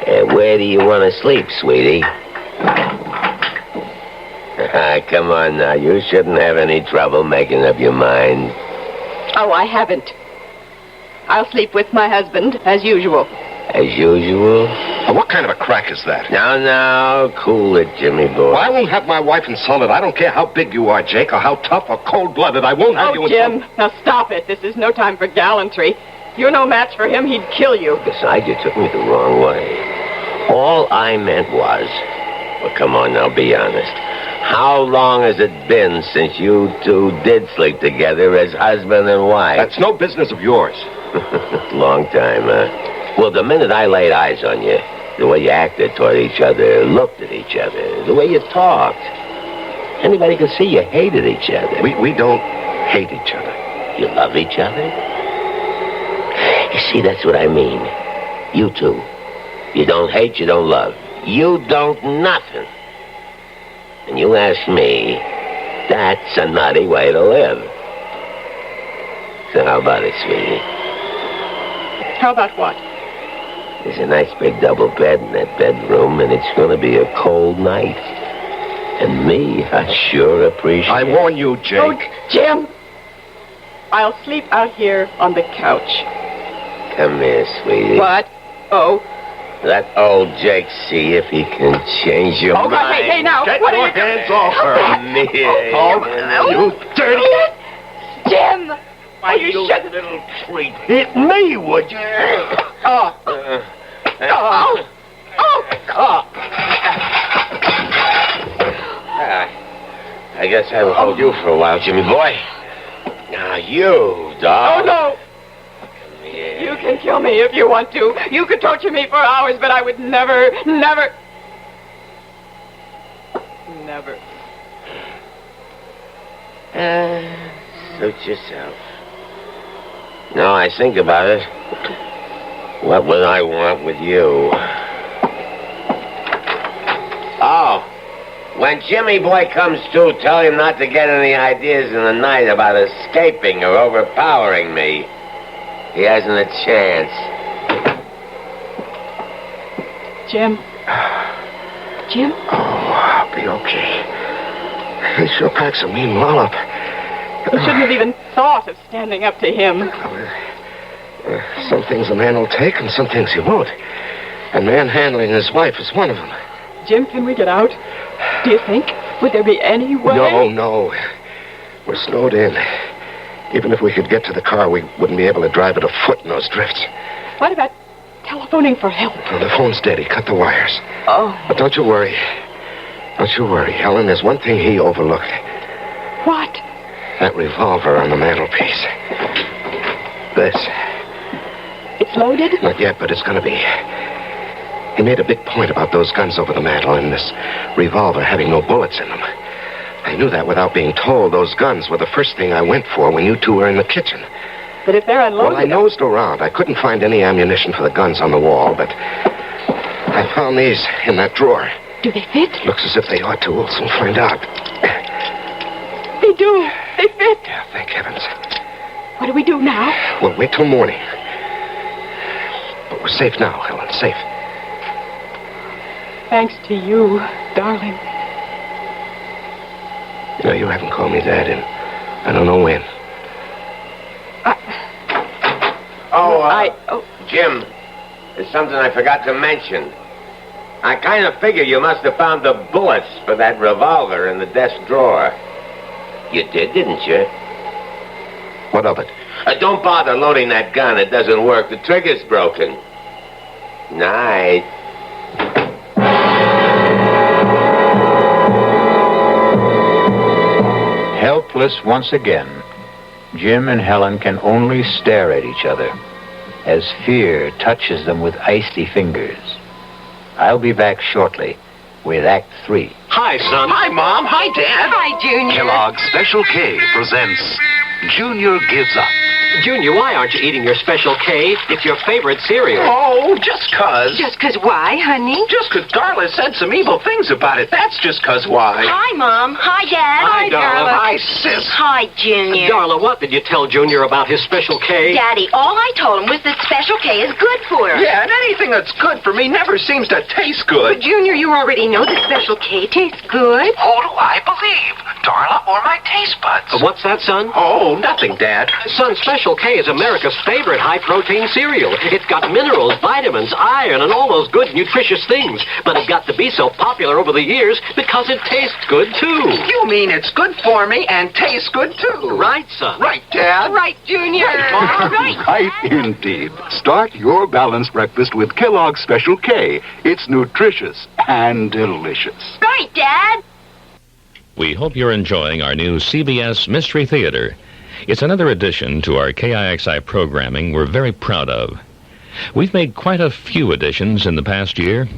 Speaker 15: Where do you want to sleep, sweetie? Come on now. You shouldn't have any trouble making up your mind.
Speaker 10: Oh, I haven't. I'll sleep with my husband, as usual.
Speaker 15: As usual?
Speaker 7: What kind of a crack is that?
Speaker 15: Now, cool it, Jimmy boy.
Speaker 7: Well, I won't have my wife insulted. I don't care how big you are, Jake, or how tough or cold-blooded. I won't have you insulted.
Speaker 10: Jim, now stop it. This is no time for gallantry. You're no match for him. He'd kill you.
Speaker 15: Besides, you took me the wrong way. All I meant was... Well, come on now, be honest. How long has it been since you two did sleep together as husband and wife?
Speaker 7: That's no business of yours.
Speaker 15: Long time, huh? Well, the minute I laid eyes on you, the way you acted toward each other, looked at each other, the way you talked, anybody could see you hated each other.
Speaker 7: We don't hate each other.
Speaker 15: You love each other? You see, that's what I mean. You two. You don't hate, you don't love. You don't nothing. And you ask me, that's a nutty way to live. So how about it, sweetie?
Speaker 10: How about what?
Speaker 15: There's a nice big double bed in that bedroom, and it's going to be a cold night. And me, I sure appreciate it.
Speaker 7: I warn you, Jake.
Speaker 10: Oh, Jim! I'll sleep out here on the couch.
Speaker 15: Come here, sweetie.
Speaker 10: What? Oh.
Speaker 15: Let old Jake see if he can change your mind.
Speaker 10: God, hey, now,
Speaker 7: Get
Speaker 10: what
Speaker 7: your
Speaker 10: are you
Speaker 7: hands off her. You dirty...
Speaker 10: Jim!
Speaker 15: Why, you little freak. Hit me, would you? I guess I will hold you for a while, Jimmy boy. Now, you, dog.
Speaker 10: Oh, no! You can kill me if you want to. You could torture me for hours, but I would never...
Speaker 15: Suit yourself. No, I think about it. What would I want with you? Oh, when Jimmy boy comes to, tell him not to get any ideas in the night about escaping or overpowering me. He hasn't a chance.
Speaker 10: Jim? Jim?
Speaker 7: Oh, I'll be okay. He sure packs a mean wallop.
Speaker 10: You shouldn't have even thought of standing up to him.
Speaker 7: Some things a man will take and some things he won't. And manhandling his wife is one of them.
Speaker 10: Jim, can we get out? Do you think? Would there be any way?
Speaker 7: No. We're snowed in. Even if we could get to the car, we wouldn't be able to drive it afoot in those drifts.
Speaker 10: What about telephoning for help?
Speaker 7: Well, the phone's dead. He cut the wires.
Speaker 10: Oh.
Speaker 7: But don't you worry. Don't you worry, Helen. There's one thing he overlooked.
Speaker 10: What?
Speaker 7: That revolver on the mantelpiece. This.
Speaker 10: It's loaded?
Speaker 7: Not yet, but it's going to be. He made a big point about those guns over the mantel and this revolver having no bullets in them. I knew that without being told. Those guns were the first thing I went for when you two were in the kitchen.
Speaker 10: But if they're unloaded...
Speaker 7: Well, I nosed around. I couldn't find any ammunition for the guns on the wall, but I found these in that drawer.
Speaker 10: Do they fit?
Speaker 7: Looks as if they ought to. We'll soon find out.
Speaker 10: They do. They fit.
Speaker 7: Yeah, thank heavens.
Speaker 10: What do we do now?
Speaker 7: We'll wait till morning. But we're safe now, Helen. Safe.
Speaker 10: Thanks to you, darling.
Speaker 7: You know, you haven't called me that in I don't know when.
Speaker 15: Jim, there's something I forgot to mention. I kind of figure you must have found the bullets for that revolver in the desk drawer. You did, didn't you?
Speaker 7: What of it?
Speaker 15: Don't bother loading that gun. It doesn't work. The trigger's broken. Night.
Speaker 9: breathless once again, Jim and Helen can only stare at each other as fear touches them with icy fingers. I'll be back shortly with Act 3.
Speaker 19: Hi, son. Hi, Mom. Hi, Dad.
Speaker 17: Hi, Junior.
Speaker 19: Kellogg's Special K presents Junior Gives Up.
Speaker 12: Junior, why aren't you eating your Special K? It's your favorite cereal.
Speaker 19: Oh, just 'cause.
Speaker 17: Just 'cause why, honey?
Speaker 19: Just 'cause Darla said some evil things about it. That's just 'cause why.
Speaker 17: Hi, Mom. Hi, Dad.
Speaker 12: Hi, Darla.
Speaker 19: Hi, Sis.
Speaker 17: Hi, Junior.
Speaker 12: Darla, what did you tell Junior about his Special K?
Speaker 17: Daddy, all I told him was that Special K is good for us.
Speaker 19: Yeah, and anything that's good for me never seems to taste
Speaker 17: But,
Speaker 19: good.
Speaker 17: Junior, you already know that Special K tastes good.
Speaker 19: Who do I believe? Darla or my taste buds?
Speaker 12: What's that, son?
Speaker 19: Oh, nothing, Dad.
Speaker 12: Son, Special K is America's favorite high-protein cereal. It's got minerals, vitamins, iron, and all those good, nutritious things. But it got to be so popular over the years because it tastes good, too.
Speaker 19: You mean it's good for me and tastes good, too?
Speaker 12: Right, son.
Speaker 19: Right, Dad.
Speaker 17: Right, Junior.
Speaker 18: Right indeed. Start your balanced breakfast with Kellogg's Special K. It's nutritious and delicious.
Speaker 17: Right, Dad.
Speaker 2: We hope you're enjoying our new CBS Mystery Theater. It's another addition to our KIXI programming we're very proud of. We've made quite a few additions in the past year.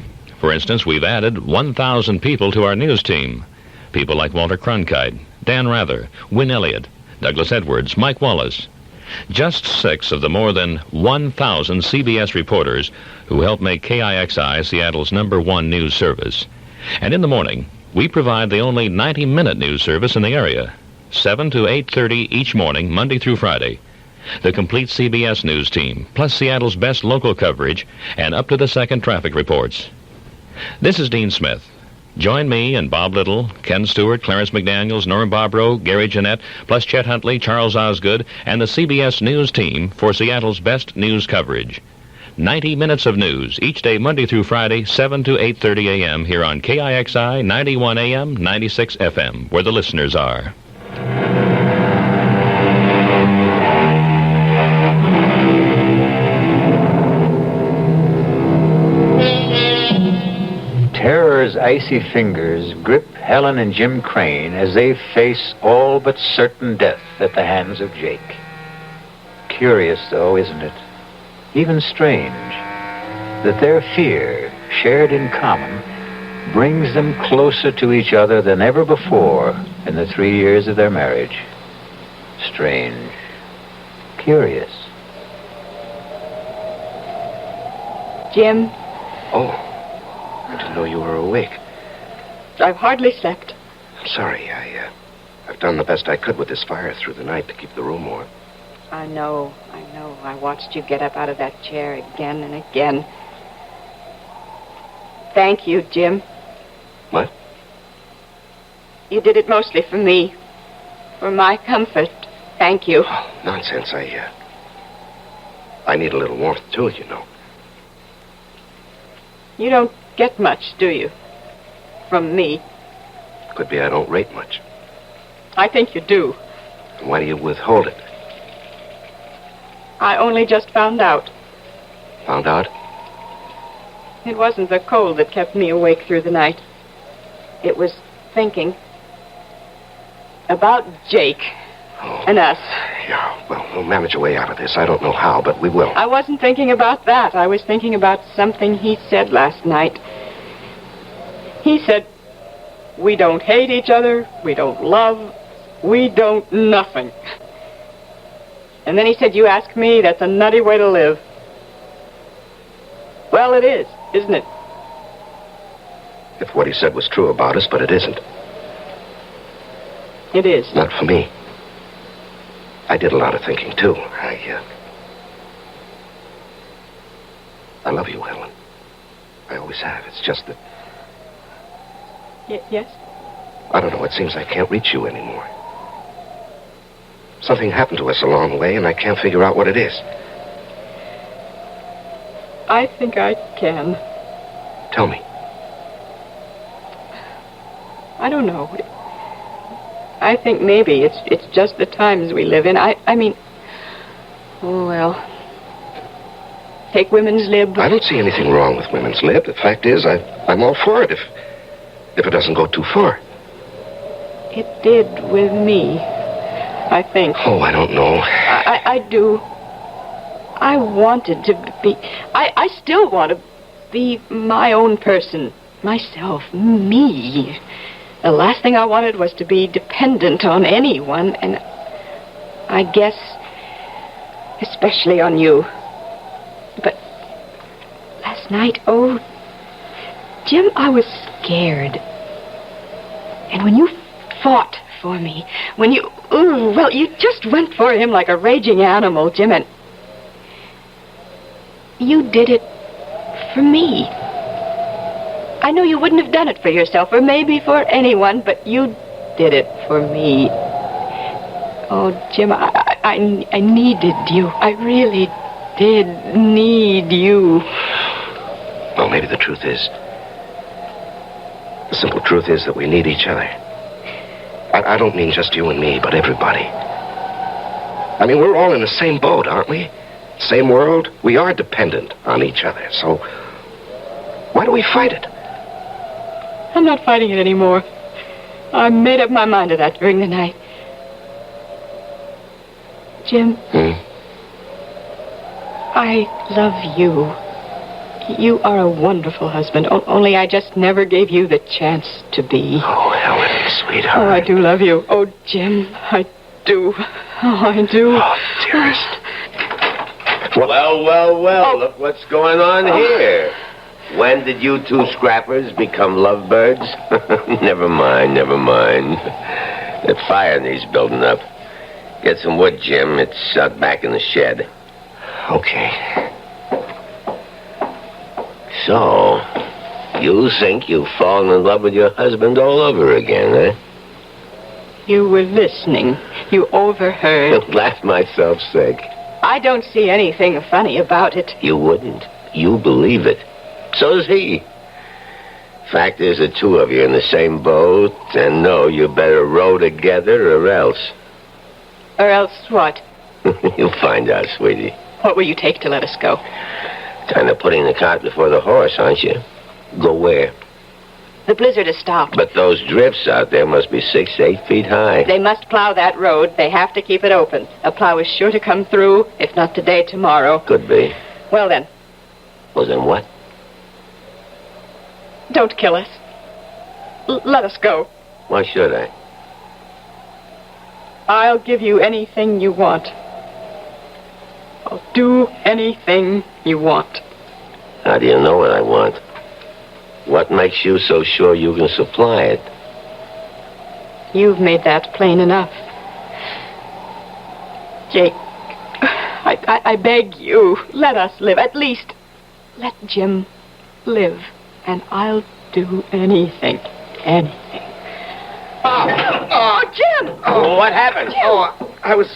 Speaker 2: For instance, we've added 1,000 people to our news team. People like Walter Cronkite, Dan Rather, Wynn Elliott, Douglas Edwards, Mike Wallace. Just 6 of the more than 1,000 CBS reporters who help make KIXI Seattle's #1 news service. And in the morning, we provide the only 90-minute news service in the area, 7 to 8:30 each morning, Monday through Friday. The complete CBS news team, plus Seattle's best local coverage and up-to-the-second traffic reports. This is Dean Smith. Join me and Bob Little, Ken Stewart, Clarence McDaniels, Norm Bobrow, Gary Jeanette, plus Chet Huntley, Charles Osgood, and the CBS news team for Seattle's best news coverage. 90 minutes of news each day, Monday through Friday, 7 to 8:30 a.m. here on KIXI 91 AM, 96 FM, where the listeners are.
Speaker 9: Terror's icy fingers grip Helen and Jim Crane as they face all but certain death at the hands of Jake. Curious, though, isn't it? Even strange that their fear, shared in common, brings them closer to each other than ever before in the 3 years of their marriage. Strange. Curious.
Speaker 10: Jim,
Speaker 7: Oh, I didn't know you were awake.
Speaker 10: I've hardly slept.
Speaker 7: I'm sorry. I've done the best I could with this fire through the night to keep the room warm.
Speaker 10: I know. I watched you get up out of that chair again and again. Thank you, Jim.
Speaker 7: What?
Speaker 10: You did it mostly for me. For my comfort. Thank you.
Speaker 7: Oh, nonsense. I need a little warmth, too, you know.
Speaker 10: You don't get much, do you? From me.
Speaker 7: Could be I don't rate much.
Speaker 10: I think you do.
Speaker 7: Why do you withhold it?
Speaker 10: I only just found out.
Speaker 7: Found out?
Speaker 10: It wasn't the cold that kept me awake through the night. It was thinking about Jake and us.
Speaker 7: Yeah, well, we'll manage a way out of this. I don't know how, but we will.
Speaker 10: I wasn't thinking about that. I was thinking about something he said last night. He said, we don't hate each other, we don't love, we don't nothing. And then he said, you ask me, that's a nutty way to live. Well, it is, isn't it?
Speaker 7: If what he said was true about us, but it isn't.
Speaker 10: It is.
Speaker 7: Not for me. I did a lot of thinking, too. I love you, Helen. I always have. It's just that...
Speaker 10: Yes?
Speaker 7: I don't know. It seems I can't reach you anymore. Something happened to us along the way, and I can't figure out what it is.
Speaker 10: I think I can.
Speaker 7: Tell me.
Speaker 10: I don't know. I think maybe it's just the times we live in. I mean, oh, well. Take women's lib.
Speaker 7: I don't see anything wrong with women's lib. The fact is, I'm all for it if it doesn't go too far.
Speaker 10: It did with me. I think.
Speaker 7: Oh, I don't know.
Speaker 10: I do. I wanted to be... I still want to be my own person. Myself. Me. The last thing I wanted was to be dependent on anyone, and I guess especially on you. But last night, oh, Jim, I was scared. And when you fought for me, when you, well, you just went for him like a raging animal, Jim, and you did it for me. I know you wouldn't have done it for yourself, or maybe for anyone, but you did it for me. Oh, Jim, I needed you. I really did need you.
Speaker 7: Well, maybe the truth is... The simple truth is that we need each other. I don't mean just you and me, but everybody. I mean, we're all in the same boat, aren't we? Same world. We are dependent on each other, so... Why do we fight it?
Speaker 10: I'm not fighting it anymore. I made up my mind to that during the night. Jim, I love you. You are a wonderful husband, only I just never gave you the chance to be.
Speaker 7: Oh, Helen, sweetheart.
Speaker 10: Oh, I do love you. Oh, Jim, I do. Oh, I do.
Speaker 7: Oh, dearest.
Speaker 15: Well, look what's going on here. When did you two scrappers become lovebirds? Never mind. That fire needs building up. Get some wood, Jim. It's out back in the shed.
Speaker 7: Okay.
Speaker 15: So, you think you've fallen in love with your husband all over again, eh?
Speaker 10: You were listening. You overheard.
Speaker 15: Laugh myself sick.
Speaker 10: I don't see anything funny about it.
Speaker 15: You wouldn't. You believe it. So does he. Fact is, the two of you in the same boat, and no, you better row together or else.
Speaker 10: Or else what?
Speaker 15: You'll find out, sweetie.
Speaker 10: What will you take to let us go?
Speaker 15: Kind of putting the cart before the horse, aren't you? Go where?
Speaker 10: The blizzard has stopped.
Speaker 15: But those drifts out there must be 6 to 8 feet high.
Speaker 10: They must plow that road. They have to keep it open. A plow is sure to come through, if not today, tomorrow.
Speaker 15: Could be.
Speaker 10: Well, then.
Speaker 15: Well, then what?
Speaker 10: Don't kill us. Let us go.
Speaker 15: Why should I?
Speaker 10: I'll give you anything you want. I'll do anything you want.
Speaker 15: How do you know what I want? What makes you so sure you can supply it?
Speaker 10: You've made that plain enough. Jake, I beg you, let us live. At least, let Jim live. And I'll do anything. Anything.
Speaker 7: Oh,
Speaker 10: Jim!
Speaker 15: Oh, what happened?
Speaker 10: Jim.
Speaker 7: Oh, I was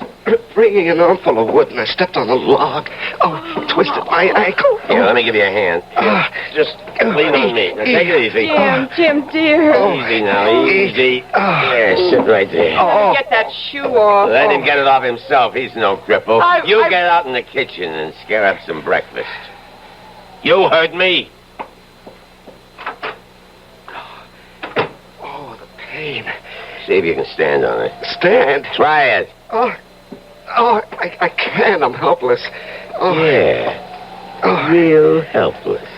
Speaker 7: bringing an armful of wood and I stepped on a log. Oh, twisted my ankle.
Speaker 15: Here, let me give you a hand. Here, just lean on me. Now, take it easy.
Speaker 10: Jim, dear.
Speaker 15: Easy now, easy. There, sit right there.
Speaker 10: Get that shoe off.
Speaker 15: Let him get it off himself. He's no cripple. You get out in the kitchen and scare up some breakfast. You heard me.
Speaker 7: Pain.
Speaker 15: See if you can stand on it.
Speaker 7: Stand?
Speaker 15: Try it.
Speaker 7: I can't. I'm helpless.
Speaker 15: Yeah. Real helpless.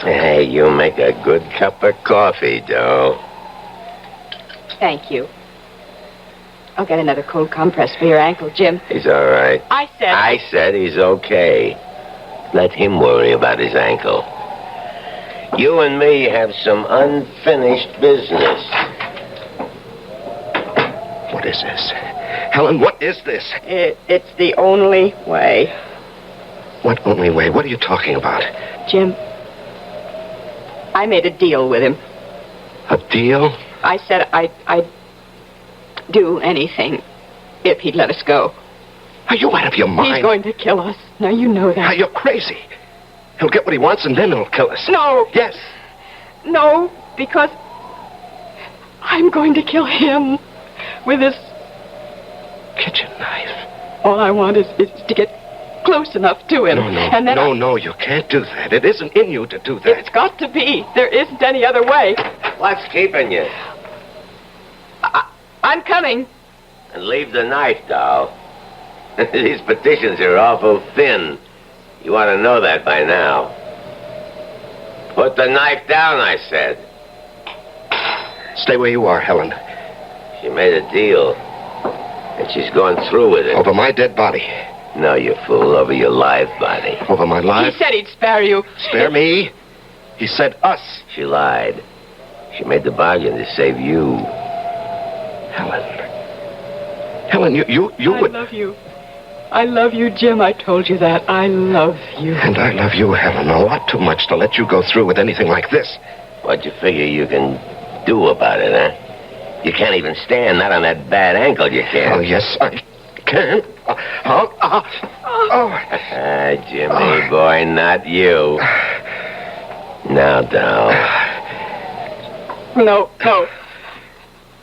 Speaker 15: Hey, you make a good cup of coffee, Doe.
Speaker 10: Thank you. I'll get another cold compress for your ankle, Jim.
Speaker 15: He's all right.
Speaker 10: I
Speaker 15: said he's okay. Let him worry about his ankle. You and me have some unfinished business.
Speaker 7: What is this? Helen, what is this?
Speaker 10: It's the only way.
Speaker 7: What only way? What are you talking about?
Speaker 10: Jim, I made a deal with him.
Speaker 7: A deal?
Speaker 10: I said I'd do anything if he'd let us go.
Speaker 7: Are you out of your mind?
Speaker 10: He's going to kill us. Now, you know that.
Speaker 7: You're crazy. He'll get what he wants, and then he'll kill us.
Speaker 10: No.
Speaker 7: Yes.
Speaker 10: No, because I'm going to kill him with this
Speaker 7: kitchen knife.
Speaker 10: All I want is to get close enough to him. And then
Speaker 7: No, you can't do that. It isn't in you to do that.
Speaker 10: It's got to be. There isn't any other way.
Speaker 15: What's keeping you?
Speaker 10: I'm coming.
Speaker 15: And leave the knife, doll. These petitions are awful thin. You ought to know that by now. Put the knife down, I said.
Speaker 7: Stay where you are, Helen.
Speaker 15: She made a deal. And she's going through with it.
Speaker 7: Over my dead body.
Speaker 15: No, you fool. Over your live body.
Speaker 7: Over my life?
Speaker 10: He said he'd spare you.
Speaker 7: Spare me? He said us.
Speaker 15: She lied. She made the bargain to save you.
Speaker 7: Helen, you would...
Speaker 10: I love you. I love you, Jim. I told you that. I love you.
Speaker 7: And I love you, Helen, a lot too much to let you go through with anything like this.
Speaker 15: What you figure you can do about it, huh? You can't even stand, not on that bad ankle you can't.
Speaker 7: Oh, yes, I can.
Speaker 15: Jimmy, boy, not you. Now, doll.
Speaker 10: No.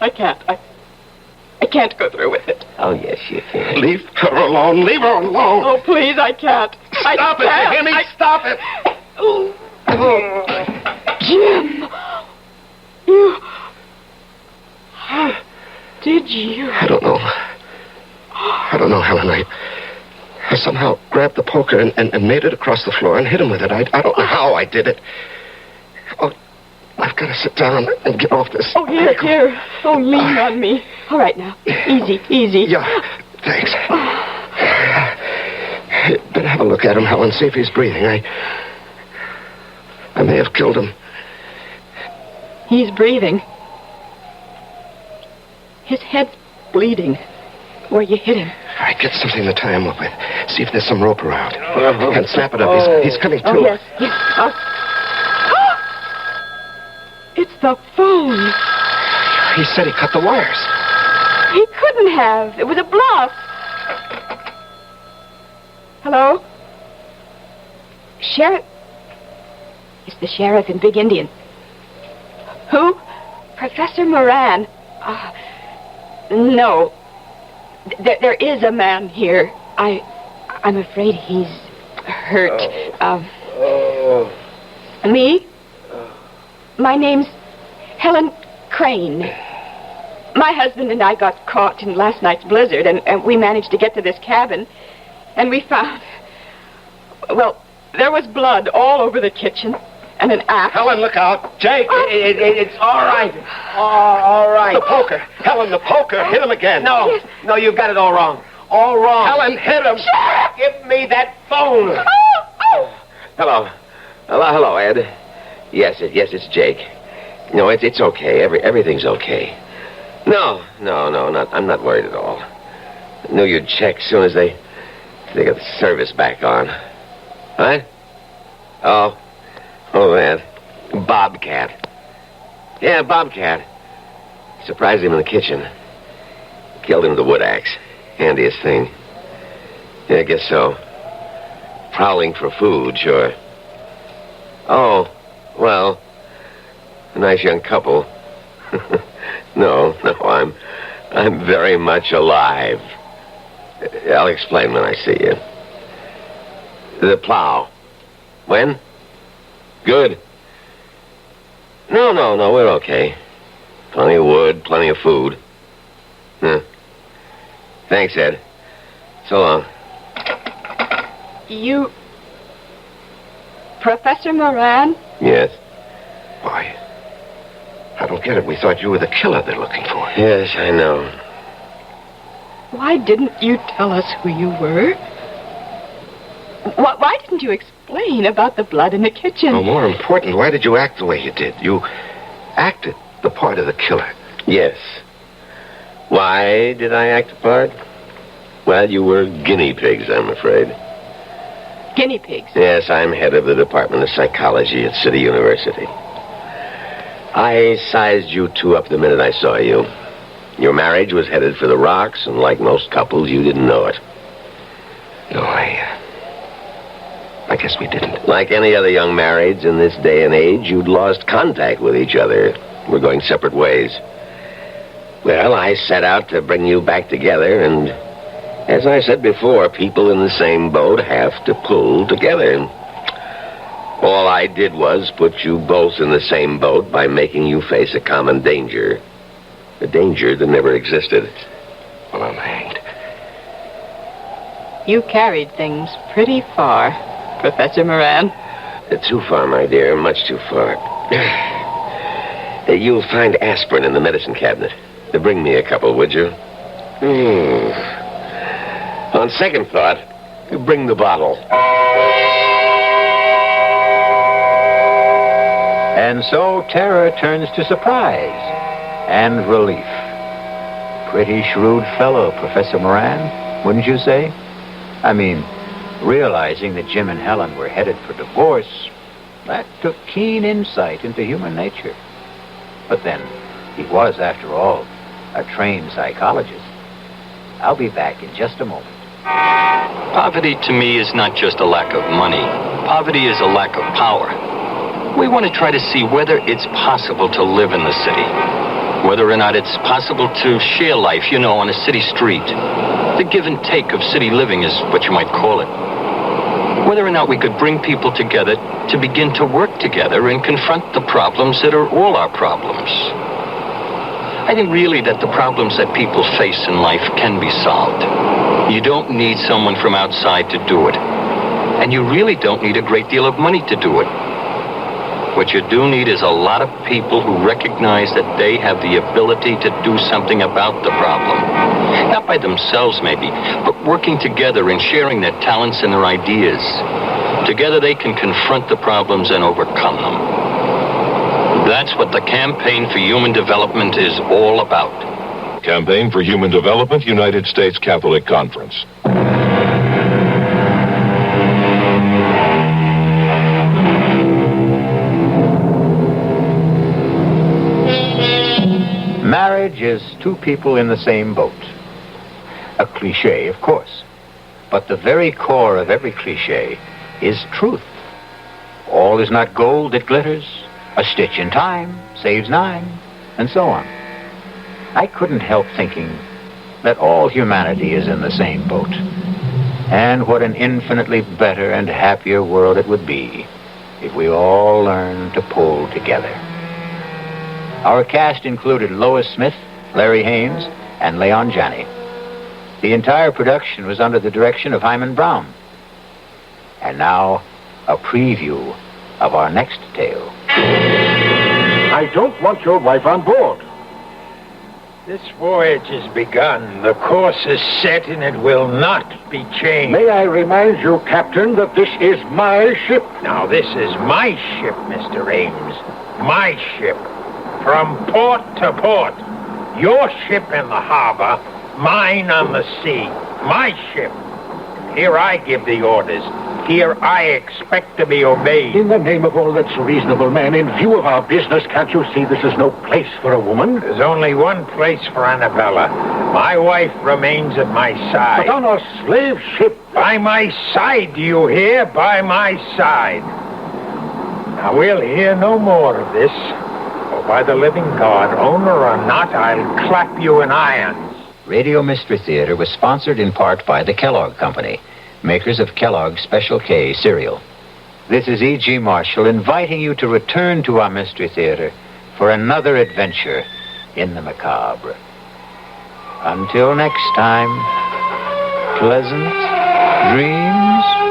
Speaker 10: I can't. I can't go through with it.
Speaker 15: Oh, yes, you can.
Speaker 7: Leave her alone. Leave her alone.
Speaker 10: Oh, please, I can't.
Speaker 7: Stop it, you hear me? Stop it.
Speaker 10: Jim. You... How did you?
Speaker 7: I don't know, Helen. I somehow grabbed the poker and made it across the floor and hit him with it. I don't know how I did it. Oh, I've got to sit down and get off this.
Speaker 10: Oh, here. Oh, lean on me. All right, now. Easy.
Speaker 7: Yeah, thanks. Better have a look at him, Helen, see if he's breathing. I may have killed him.
Speaker 10: He's breathing. His head's bleeding where you hit him.
Speaker 7: All right, get something to tie him up with. See if there's some rope around. And snap it up. He's coming to.
Speaker 10: Oh, yes. It's the phone.
Speaker 7: He said he cut the wires.
Speaker 10: He couldn't have. It was a bluff. Hello? Sheriff? It's the sheriff in Big Indian. Who? Professor Moran. No. There is a man here. I'm afraid he's hurt. Me? My name's Helen Crane. My husband and I got caught in last night's blizzard, and we managed to get to this cabin, and we found... Well, there was blood all over the kitchen, and an axe.
Speaker 7: Helen, look out. Jake,
Speaker 15: it's all right. All right.
Speaker 7: The poker. Helen, the poker. Hit him again.
Speaker 15: No, you've got it all wrong. All wrong.
Speaker 7: Helen, hit him.
Speaker 15: Give me that phone. Hello, Ed. Yes, it's Jake. No, it's okay. Everything's okay. No, I'm not worried at all. I knew you'd check as soon as they got the service back on. What? Oh, that. Bobcat. Yeah, Bobcat. Surprised him in the kitchen. Killed him with a wood axe. Handiest thing. Yeah, I guess so. Prowling for food, sure. Oh, well, a nice young couple. No, I'm very much alive. I'll explain when I see you. The plow. When? Good. No, we're okay. Plenty of wood, plenty of food. Thanks, Ed. So long.
Speaker 10: You... Professor Moran?
Speaker 15: Yes.
Speaker 7: Why? I don't get it. We thought you were the killer they're looking for.
Speaker 15: Yes, I know.
Speaker 10: Why didn't you tell us who you were? Why didn't you explain about the blood in the kitchen?
Speaker 7: Oh, more important, why did you act the way you did? You acted the part of the killer.
Speaker 15: Yes. Why did I act the part? Well, you were guinea pigs, I'm afraid.
Speaker 10: Guinea pigs?
Speaker 15: Yes, I'm head of the Department of Psychology at City University. I sized you two up the minute I saw you. Your marriage was headed for the rocks, and like most couples, you didn't know it.
Speaker 7: No, I guess we didn't.
Speaker 15: Like any other young marrieds in this day and age, you'd lost contact with each other. We're going separate ways. Well, I set out to bring you back together, and
Speaker 8: As I said before, people in the same boat have to pull together. All I did was put you both in the same boat by making you face a common danger. A danger that never existed. Well, I'm hanged.
Speaker 10: You carried things pretty far, Professor Moran.
Speaker 8: Too far, my dear. Much too far. You'll find aspirin in the medicine cabinet. Bring me a couple, would you? On second thought, bring the bottle.
Speaker 9: And so terror turns to surprise and relief. Pretty shrewd fellow, Professor Moran, wouldn't you say? I mean, realizing that Jim and Helen were headed for divorce, that took keen insight into human nature. But then, he was, after all, a trained psychologist. I'll be back in just a moment.
Speaker 20: Poverty to me is not just a lack of money. Poverty is a lack of power. We want to try to see whether it's possible to live in the city. Whether or not it's possible to share life, on a city street. The give and take of city living is what you might call it. Whether or not we could bring people together to begin to work together and confront the problems that are all our problems. I think really that the problems that people face in life can be solved. You don't need someone from outside to do it. And you really don't need a great deal of money to do it. What you do need is a lot of people who recognize that they have the ability to do something about the problem. Not by themselves, maybe, but working together and sharing their talents and their ideas. Together they can confront the problems and overcome them. That's what the Campaign for Human Development is all about.
Speaker 1: Campaign for Human Development, United States Catholic Conference.
Speaker 9: Marriage is two people in the same boat. A cliche, of course. But the very core of every cliche is truth. All is not gold that glitters. A stitch in time saves 9, and so on. I couldn't help thinking that all humanity is in the same boat. And what an infinitely better and happier world it would be if we all learned to pull together. Our cast included Lois Smith, Larry Haynes, and Leon Janney. The entire production was under the direction of Hyman Brown. And now, a preview of our next tale.
Speaker 21: I don't want your wife on board.
Speaker 22: This voyage has begun. The course is set and it will not be changed.
Speaker 21: May I remind you, Captain, that this is my ship.
Speaker 22: Now, this is my ship, Mr. Ames. My ship. From port to port. Your ship in the harbor, mine on the sea. My ship. Here I give the orders. Here I expect to be obeyed.
Speaker 21: In the name of all that's reasonable, man, in view of our business, can't you see this is no place for a woman?
Speaker 22: There's only one place for Annabella. My wife remains at my side.
Speaker 21: But on a slave ship.
Speaker 22: By my side, do you hear? By my side. Now, we'll hear no more of this. For by the living God, owner or not, I'll clap you in irons.
Speaker 9: Radio Mystery Theater was sponsored in part by the Kellogg Company, makers of Kellogg's Special K cereal. This is E.G. Marshall inviting you to return to our Mystery Theater for another adventure in the macabre. Until next time, pleasant dreams.